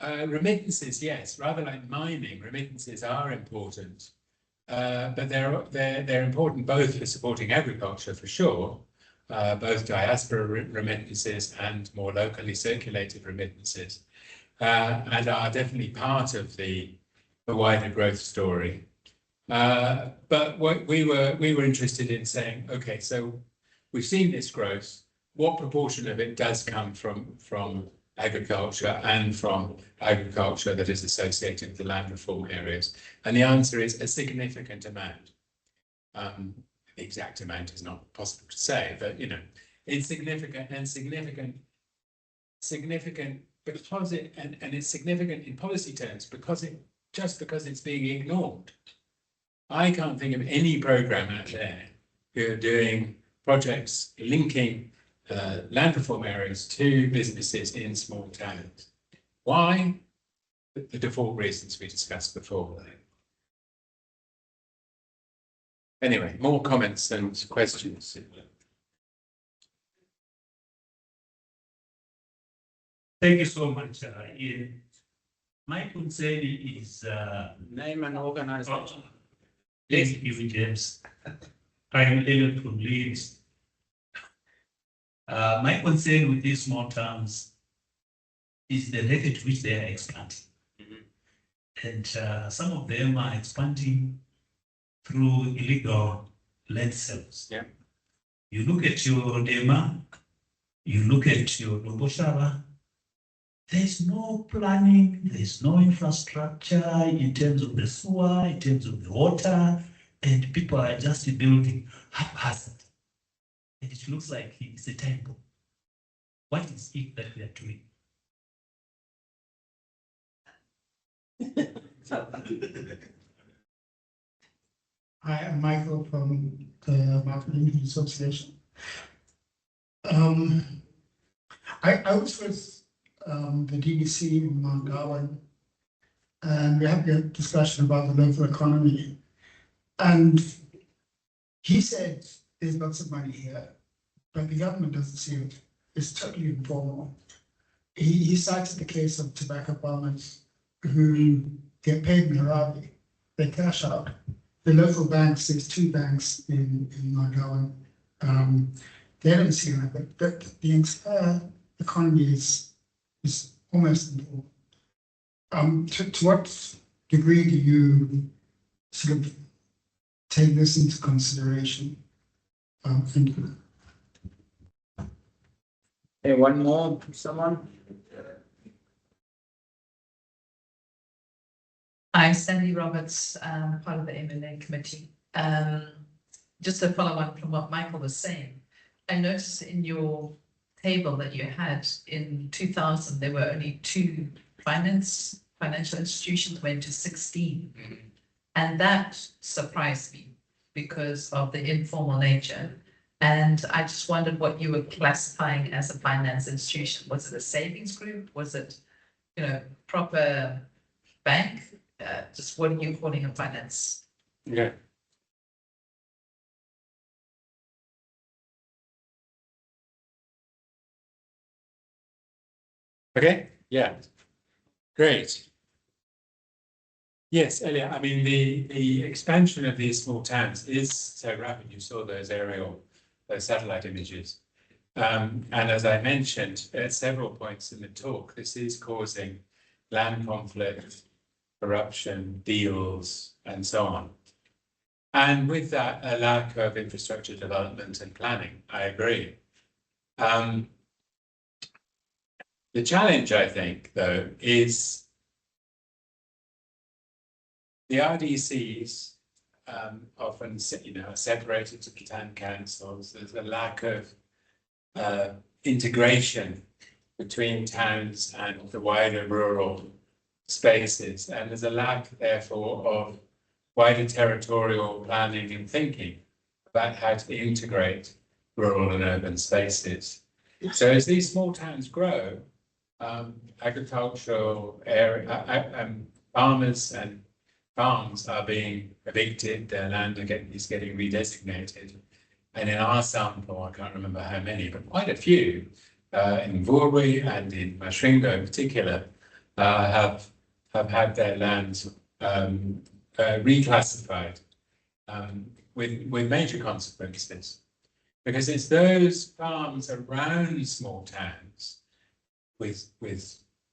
Remittances, yes, rather like mining, remittances are important. But they're important both for supporting agriculture, for sure, both diaspora remittances and more locally circulated remittances, and are definitely part of the wider growth story. But what we were interested in saying, okay, so we've seen this growth. What proportion of it does come from agriculture and from agriculture that is associated with the land reform areas? And the answer is a significant amount. The exact amount is not possible to say, but you know, it's significant because it and it's significant in policy terms because it's being ignored. I can't think of any program out there who are doing projects linking land reform areas to businesses in small towns. Why? The default reasons we discussed before. Anyway, more comments and questions. Thank you so much, Ian. My concern is Name and organization. thank you, James. I'm Elliot from Leeds. My concern with these small towns is the rate at which they are expanding. And some of them are expanding through illegal land sales. Yeah. You look at your Dema, you look at your Loboshara, there's no planning, there's no infrastructure in terms of the sewer, in terms of the water, and people are just building haphazard. And it looks like it's a temple. What is it that we are doing? Hi, I'm Michael from the Marketing Association. I was with the DBC in Mount Darwin, and we had a discussion about the local economy. And he said there's lots of money here, but the government doesn't see it. It's totally informal. He cited the case of tobacco farmers who get paid in Harare, they cash out. The local banks, there's 2 banks in Mount Darwin, they don't see that, but the entire economy is almost informal. To what degree do you sort of take this into consideration? Thank you. Okay, one more, someone? I'm Sandy Roberts, part of the MLA committee. Just to follow on from what Michael was saying, I noticed in your table that you had in 2000, there were only 2 financial institutions, went to 16. And that surprised me because of the informal nature. And I just wondered what you were classifying as a finance institution. Was it a savings group? Was it, proper bank? Just what are you calling a finance? Yeah. Okay, yeah, great. Yes, Elliot, I mean, the expansion of these small towns is so rapid. You saw those satellite images. And as I mentioned at several points in the talk, this is causing land conflict, corruption, deals, and so on. And with that, a lack of infrastructure development and planning, I agree. The challenge, I think, though, is the RDCs often, are separated to the town councils. There's a lack of integration between towns and the wider rural spaces. And there's a lack, therefore, of wider territorial planning and thinking about how to integrate rural and urban spaces. So as these small towns grow, agricultural area, farmers and farms are being evicted, their land is getting redesignated. And in our sample, I can't remember how many, but quite a few, in Vurwi and in Masringo in particular, have had their lands reclassified with major consequences. Because it's those farms around small towns with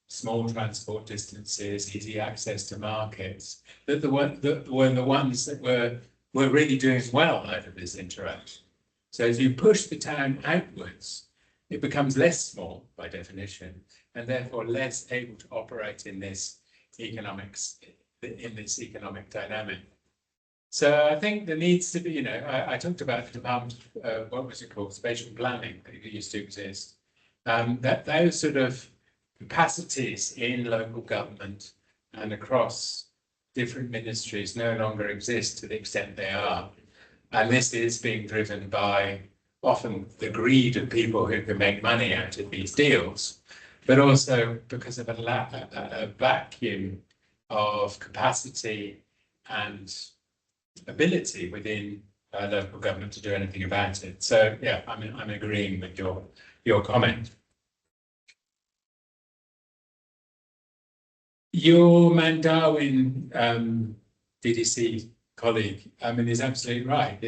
small transport distances, easy access to markets, that were the ones that were really doing well out of this interaction. So as you push the town outwards, it becomes less small by definition, and therefore less able to operate in this economic dynamic. So I think there needs to be, I talked about the department, what was it called, spatial planning that used to exist. That those sort of capacities in local government and across different ministries no longer exist to the extent they are. And this is being driven by often the greed of people who can make money out of these deals, but also because of a vacuum of capacity and ability within local government to do anything about it. So yeah, I'm agreeing with your comment. Your Mandarwin DDC colleague, is absolutely right.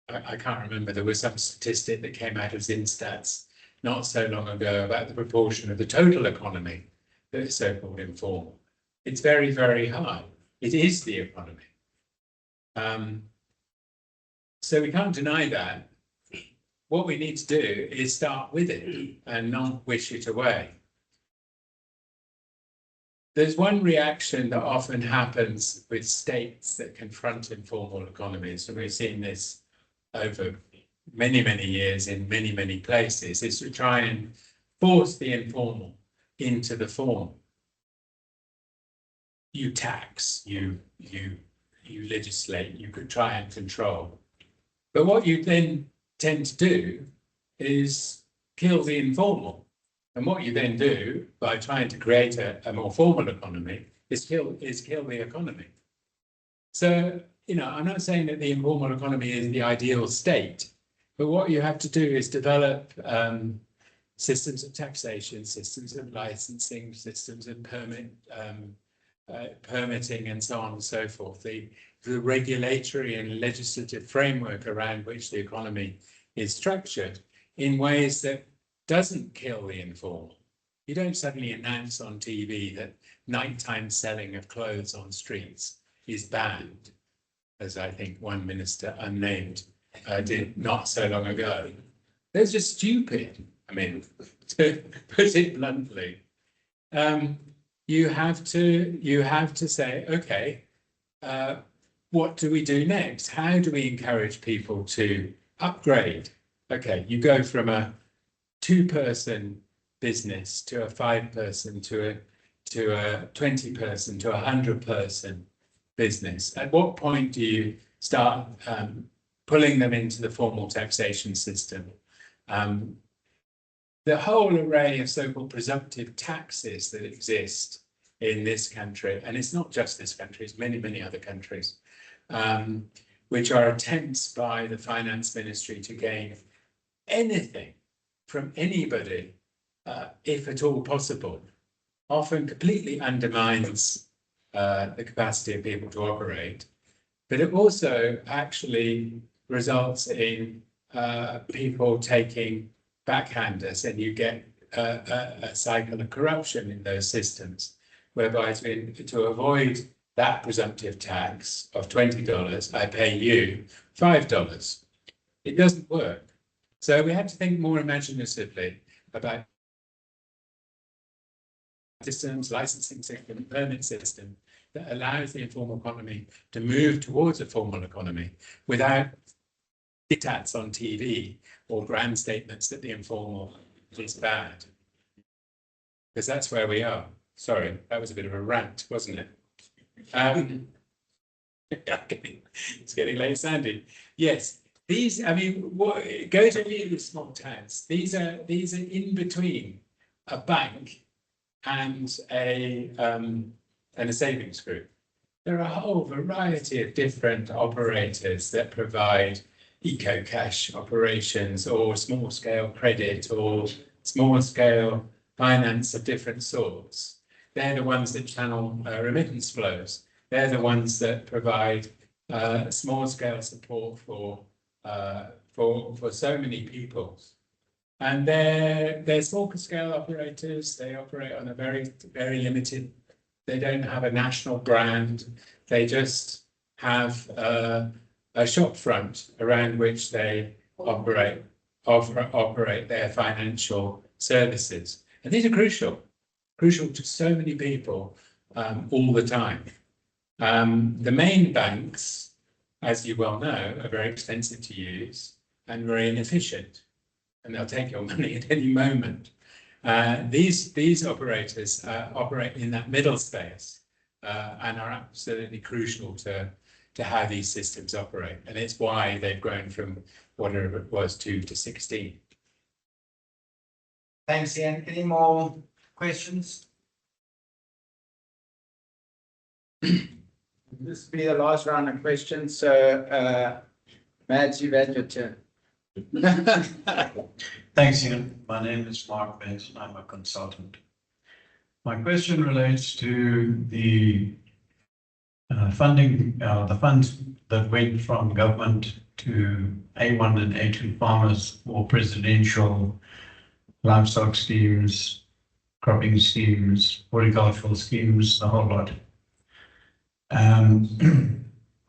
I can't remember, there was some statistic that came out of Zinstats not so long ago about the proportion of the total economy that is so-called informal. It's very, very high. It is the economy. So we can't deny that. What we need to do is start with it and not wish it away. There's one reaction that often happens with states that confront informal economies, and we've seen this over many, many years in many, many places, is to try and force the informal into the formal. You tax, you legislate, you could try and control. But what you then tend to do is kill the informal. And what you then do by trying to create a more formal economy is kill the economy. So, I'm not saying that the informal economy is the ideal state, but what you have to do is develop systems of taxation, systems of licensing, systems of permitting, and so on and so forth. The regulatory and legislative framework around which the economy is structured in ways that doesn't kill the informal. You don't suddenly announce on TV that nighttime selling of clothes on streets is banned, as I think one minister, unnamed, did not so long ago. They're just stupid. To put it bluntly. You have to say, okay, what do we do next? How do we encourage people to upgrade? Okay, you go from a 2-person business to a 5-person to a 20-person to a 100-person business. At what point do you start pulling them into the formal taxation system? The whole array of so-called presumptive taxes that exist in this country, and it's not just this country, it's many, many other countries, which are attempts by the finance ministry to gain anything from anybody, if at all possible, often completely undermines the capacity of people to operate. But it also actually results in people taking backhanders, and you get a cycle of corruption in those systems, whereby to avoid that presumptive tax of $20, I pay you $5. It doesn't work. So we have to think more imaginatively about systems, licensing system, permit system that allows the informal economy to move towards a formal economy without diktats on TV or grand statements that the informal is bad. because that's where we are. Sorry, that was a bit of a rant, wasn't it? It's getting late, Sandy. Yes, these, I mean, go to any of the small towns. These are in between a bank and a savings group. There are a whole variety of different operators that provide eco-cash operations or small-scale credit or small-scale finance of different sorts. They're the ones that channel remittance flows. They're the ones that provide small-scale support for so many people. And they're small-scale operators. They operate on a very, very limited. They don't have a national brand. They just have a shop front around which they operate their financial services. And these are crucial to so many people all the time. The main banks, as you well know, are very expensive to use and very inefficient, and they'll take your money at any moment. These operators operate in that middle space and are absolutely crucial to how these systems operate. And it's why they've grown from whatever it was 2 to 16. Thanks, Ian. Any more questions? This will be the last round of questions. So, Matt, you've had your turn. Thanks, Ian. My name is Mark Benson. I'm a consultant. My question relates to the funding, the funds that went from government to A1 and A2 farmers for presidential livestock schemes, cropping schemes, horticultural schemes, the whole lot.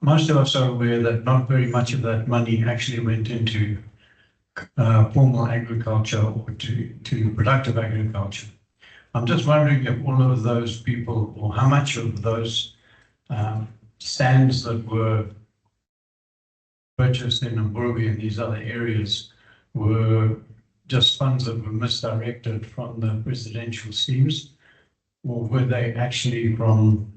Most of us are aware that not very much of that money actually went into formal agriculture or to productive agriculture. I'm just wondering if all of those people, or how much of those stands that were purchased in Namburubi and these other areas were just funds that were misdirected from the presidential schemes, or were they actually from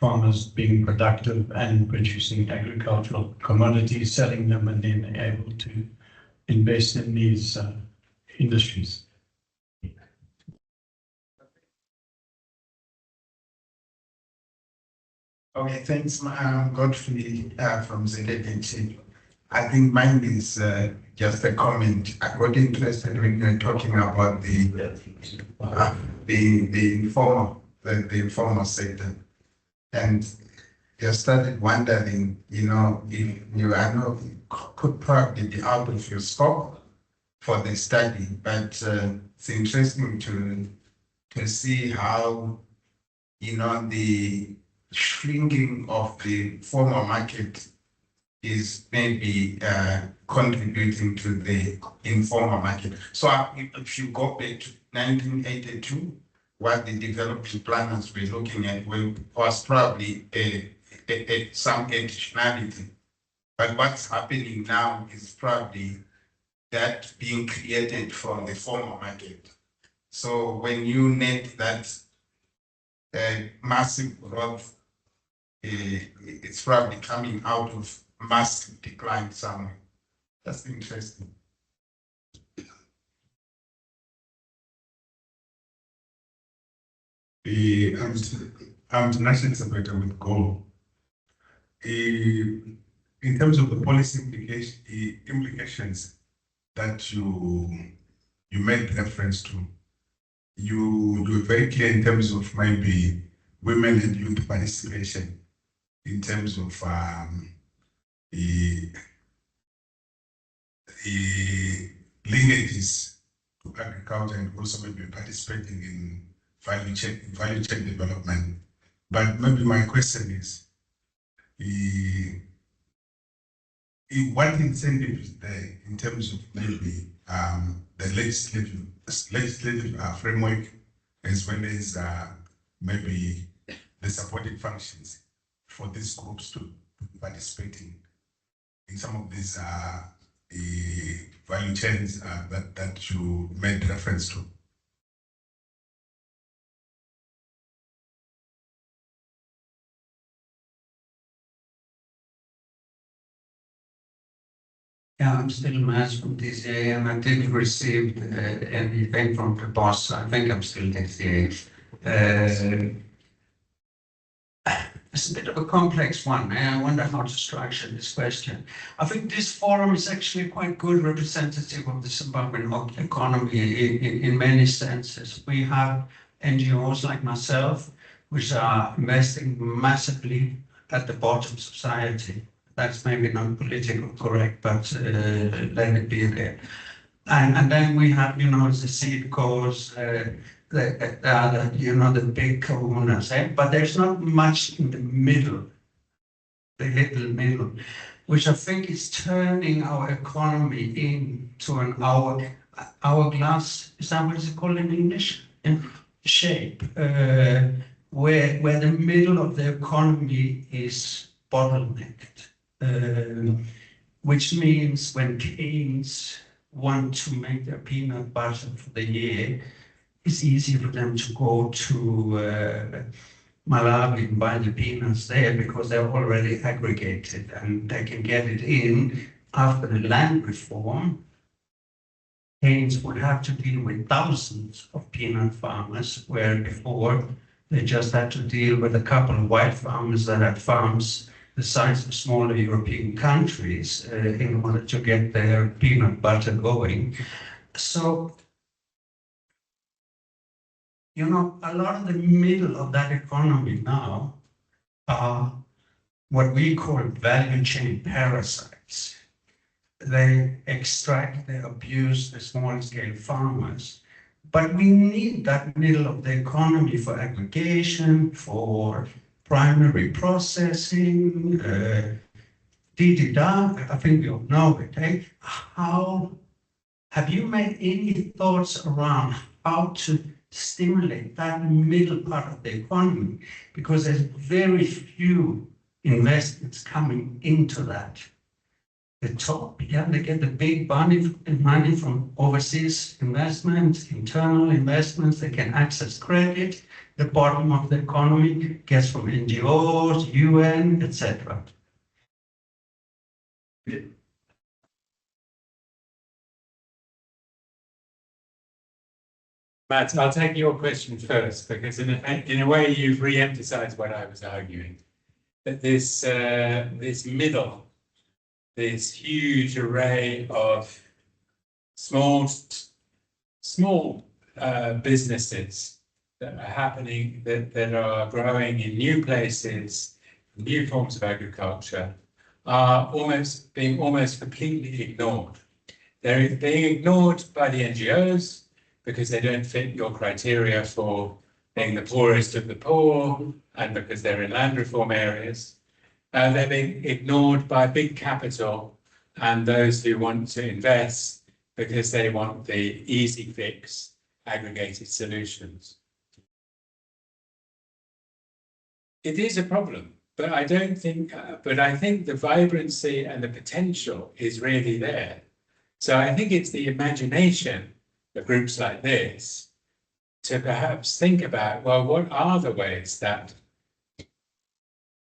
farmers being productive and producing agricultural commodities, selling them, and then able to invest in these industries? Okay, thanks, Godfrey from ZDT. I think mine is just a comment. I got interested when you were talking about the informal sector, and you started wondering, you know, if you are not could probably be out of your scope for the study, but it's interesting to see how, you know, the shrinking of the formal market is maybe contributing to the informal market. So if you go back to 1982, what the development planners were looking at was probably some additionality. But what's happening now is probably that being created from the formal market. So when you net that massive growth, it's probably coming out of massive decline somewhere. That's interesting. I'm the national secretary with GO. In terms of the policy implications that you made reference to, you were very clear in terms of maybe women and youth participation, in terms of the linkages to agriculture, and also maybe participating in value chain development. But maybe my question is, what incentive is there in terms of maybe the legislative framework, as well as maybe the supporting functions for these groups to be participating in some of these value chains that you made reference to? Yeah, I'm still Matt from DCA, and I did receive an event from the boss. I think I'm still DCA. It's a bit of a complex one. I wonder how to structure this question. I think this forum is actually quite good representative of the Zimbabwean economy in many senses. We have NGOs like myself, which are investing massively at the bottom society. That's maybe not politically correct, but let it be there. And then we have, you know, the seed cores, the big kahunas, but there's not much in the middle, the little middle, which I think is turning our economy into an hourglass. Is that what it's called in English? Shape, where the middle of the economy is bottlenecked, which means when Keynes want to make their peanut butter for the year, it's easy for them to go to Malawi and buy the peanuts there because they're already aggregated and they can get it in after the land reform. Keynes would have to deal with thousands of peanut farmers, where before they just had to deal with a couple of white farmers that had farms the size of smaller European countries in order to get their peanut butter going. So, you know, a lot of the middle of that economy now are what we call value chain parasites. They extract, they abuse the small-scale farmers. But we need that middle of the economy for aggregation, for primary processing, I think we all know it, eh? How have you made any thoughts around how to stimulate that middle part of the economy? Because there's very few investments coming into that. The top, yeah, they get the big money from overseas investments, internal investments, they can access credit. The bottom of the economy gets from NGOs, UN, etc. Matt, I'll take your question first, because in a way you've re-emphasized what I was arguing. That this middle, this huge array of small businesses that are happening, that are growing in new places, new forms of agriculture, are being almost completely ignored. They're being ignored by the NGOs because they don't fit your criteria for being the poorest of the poor, and because they're in land reform areas. They're being ignored by big capital and those who want to invest because they want the easy fix, aggregated solutions. It is a problem, but I don't think, I think the vibrancy and the potential is really there. So I think it's the imagination of groups like this to perhaps think about, well, what are the ways that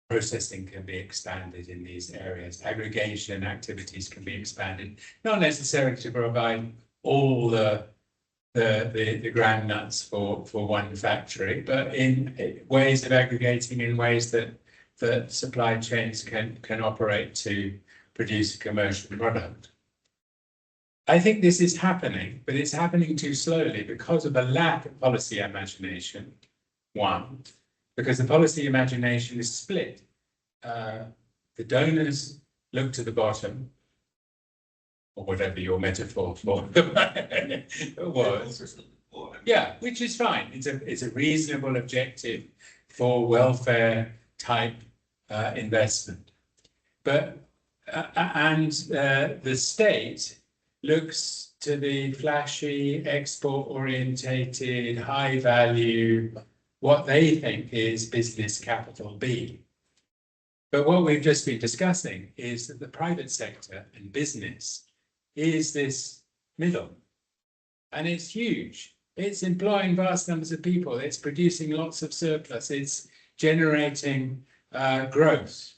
processing can be expanded in these areas, aggregation activities can be expanded, not necessarily to provide all the ground nuts for one factory, but in ways of aggregating in ways that supply chains can operate to produce a commercial product. I think this is happening, but it's happening too slowly because of a lack of policy imagination, one, because the policy imagination is split. The donors look to the bottom, or whatever your metaphor for was. Yeah, which is fine. It's a reasonable objective for welfare type investment. But the state looks to the flashy, export-orientated, high-value, what they think is business capital B. But what we've just been discussing is that the private sector and business is this middle. And it's huge. It's employing vast numbers of people. It's producing lots of surplus. It's generating growth,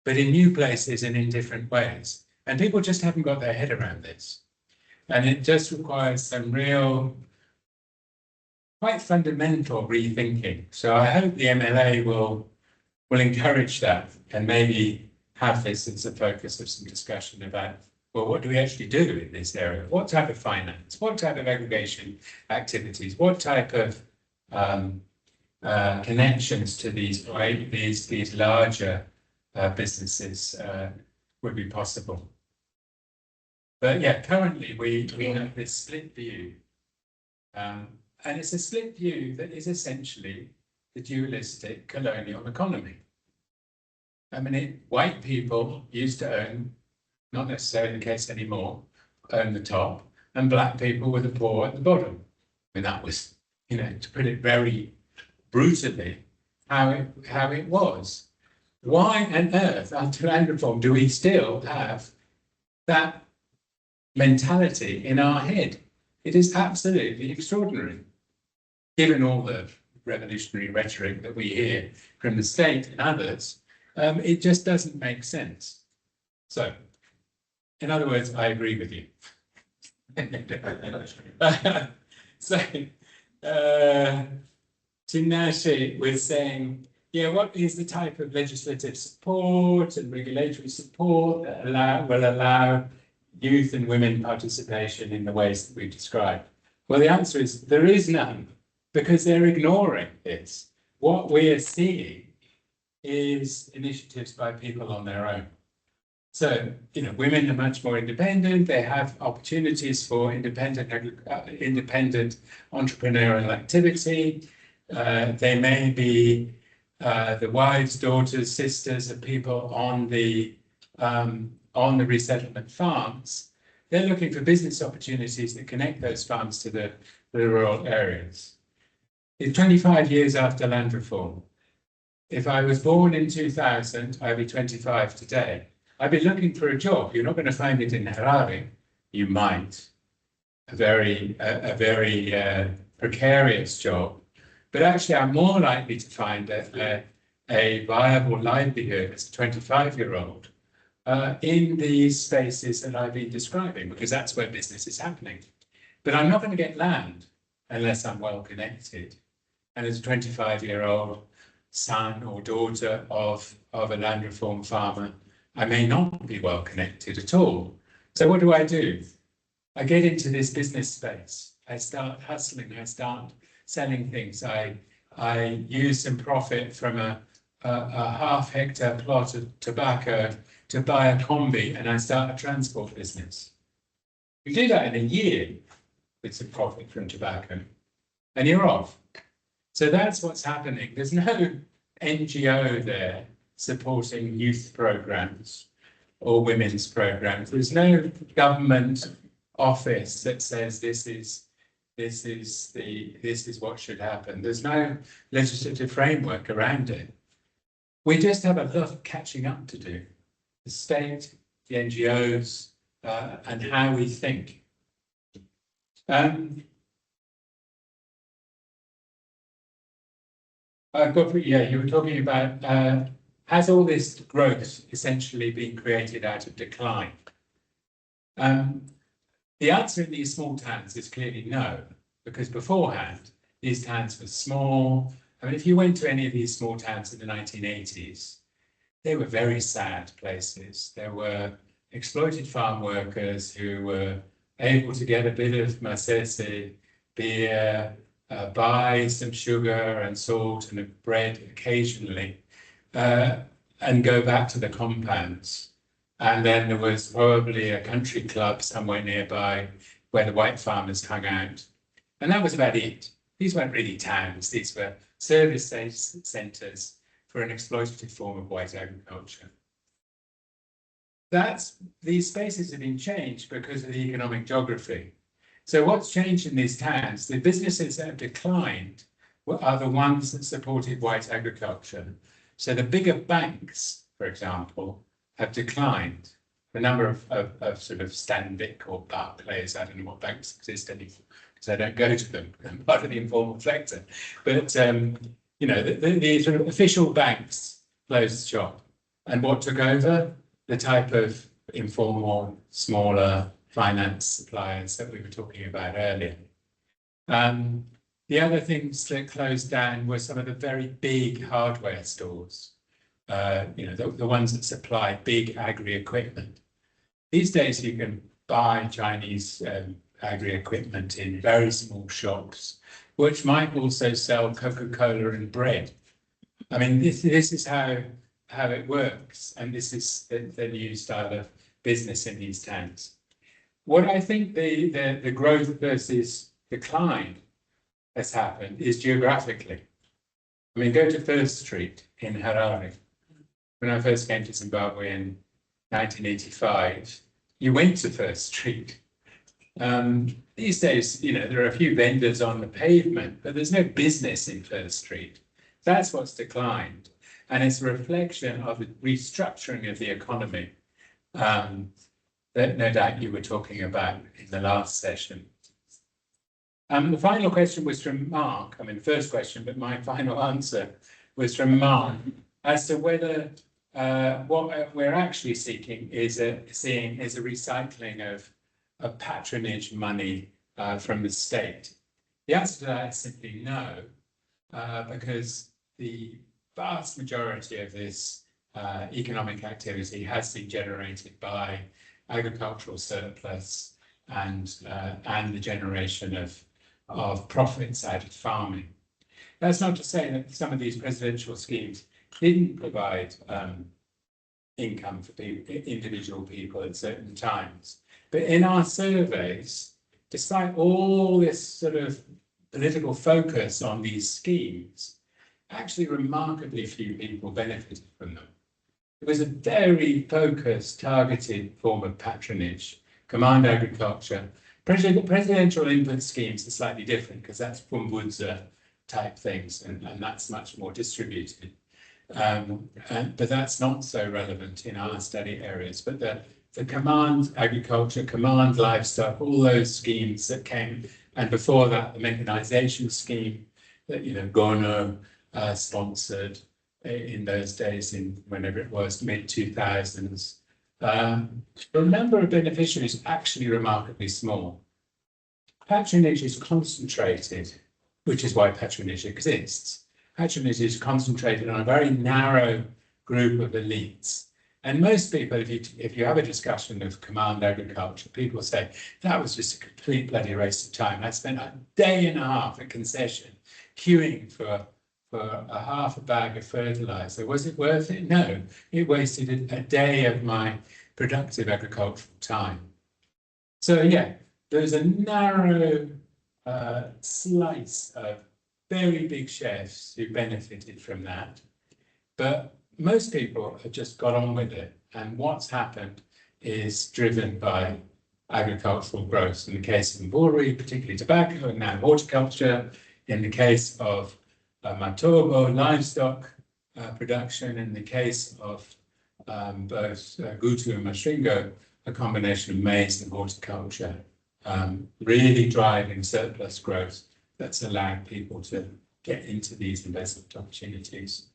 but in new places and in different ways. And people just haven't got their head around this. And it just requires some real, quite fundamental rethinking. So I hope the MLA will encourage that and maybe have this as a focus of some discussion about, well, what do we actually do in this area? What type of finance? What type of aggregation activities? What type of connections to these larger businesses would be possible? But yeah, currently we have this split view, and it's a split view that is essentially the dualistic colonial economy. I mean, white people used to own, not necessarily the case anymore, own the top, and black people were the poor at the bottom. I mean, that was, you know, to put it very brutally, how it was. Why on earth, after land reform, do we still have that mentality in our head? It is absolutely extraordinary, given all the revolutionary rhetoric that we hear from the state and others. It just doesn't make sense. So, in other words, I agree with you. So, Tinashe was saying, yeah, what is the type of legislative support and regulatory support that will allow youth and women participation in the ways that we described? Well, the answer is there is none, because they're ignoring this. What we are seeing is initiatives by people on their own. So, you know, women are much more independent. They have opportunities for independent entrepreneurial activity. They may be the wives, daughters, sisters of people on the resettlement farms. They're looking for business opportunities that connect those farms to the rural areas. In 25 years after land reform, if I was born in 2000, I'd be 25 today. I'd be looking for a job. You're not going to find it in Harare. You might, a very precarious job, but actually I'm more likely to find a viable livelihood as a 25-year-old in these spaces that I've been describing, because that's where business is happening. But I'm not going to get land unless I'm well connected. And as a 25-year-old son or daughter of a land reform farmer, I may not be well connected at all. So what do? I get into this business space. I start hustling. I start selling things. I use some profit from a half-hectare plot of tobacco to buy a combi, and I start a transport business. You do that in a year with some profit from tobacco, and you're off. So that's what's happening. There's no NGO there supporting youth programs or women's programs. There's no government office that says this is what should happen. There's no legislative framework around it. We just have a lot of catching up to do. The state, the NGOs, and how we think. You were talking about, has all this growth essentially been created out of decline? The answer in these small towns is clearly no, because beforehand, these towns were small. I mean, if you went to any of these small towns in the 1980s, they were very sad places. There were exploited farm workers who were able to get a bit of masese, beer, buy some sugar and salt and bread occasionally, and go back to the compounds. And then there was probably a country club somewhere nearby where the white farmers hung out. And that was about it. These weren't really towns. These were service centres for an exploitative form of white agriculture. These spaces have been changed because of the economic geography. So what's changed in these towns? The businesses that have declined are the ones that supported white agriculture. So the bigger banks, for example, have declined. The number of sort of Stanbic or Barclays, I don't know what banks exist anymore, because I don't go to them. I'm part of the informal sector. But you know, the sort of official banks closed shop. And what took over? The type of informal, smaller finance suppliers that we were talking about earlier. The other things that closed down were some of the very big hardware stores, the ones that supply big agri-equipment. These days you can buy Chinese agri-equipment in very small shops, which might also sell Coca-Cola and bread. I mean, this is how it works, and this is the new style of business in these towns. What I think the growth versus decline has happened is geographically. I mean, go to First Street in Harare. When I first came to Zimbabwe in 1985, you went to First Street. These days, there are a few vendors on the pavement, but there's no business in First Street. That's what's declined. And it's a reflection of the restructuring of the economy that no doubt you were talking about in the last session. The final question was from Mark. I mean, the first question, but my final answer was from Mark as to whether what we're actually seeing is a recycling of patronage money from the state. The answer to that is simply no, because the vast majority of this economic activity has been generated by agricultural surplus and the generation of profits out of farming. That's not to say that some of these presidential schemes didn't provide income for individual people at certain times. But in our surveys, despite all this sort of political focus on these schemes, actually remarkably few people benefited from them. It was a very focused, targeted form of patronage, command agriculture. Presidential input schemes are slightly different because that's Fumbudza type things, and that's much more distributed. But that's not so relevant in our study areas. But the command agriculture, command livestock, all those schemes that came, and before that, the mechanization scheme that Gono sponsored in those days, in whenever it was, mid-2000s. The number of beneficiaries is actually remarkably small. Patronage is concentrated, which is why patronage exists. Patronage is concentrated on a very narrow group of elites. And most people, if you have a discussion of command agriculture, people say, that was just a complete bloody waste of time. I spent a day and a half at concession queuing for a half a bag of fertilizer. Was it worth it? No, it wasted a day of my productive agricultural time. So yeah, there's a narrow slice of very big chefs who benefited from that. But most people have just got on with it. And what's happened is driven by agricultural growth. In the case of Mburi, particularly tobacco, and now horticulture. In the case of Matobo, livestock production. In the case of both Gutu and Masringo, a combination of maize and horticulture, really driving surplus growth that's allowed people to get into these investment opportunities.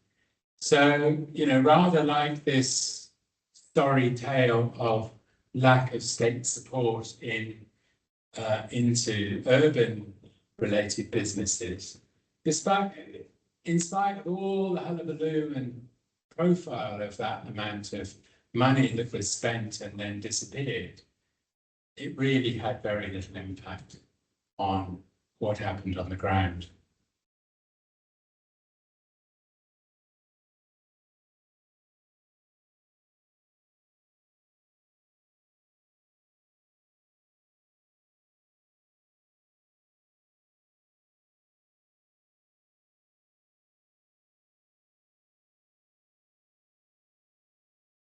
So, rather like this story tale of lack of state support into urban-related businesses, in spite of all the hullabaloo and profile of that amount of money that was spent and then disappeared, it really had very little impact on what happened on the ground.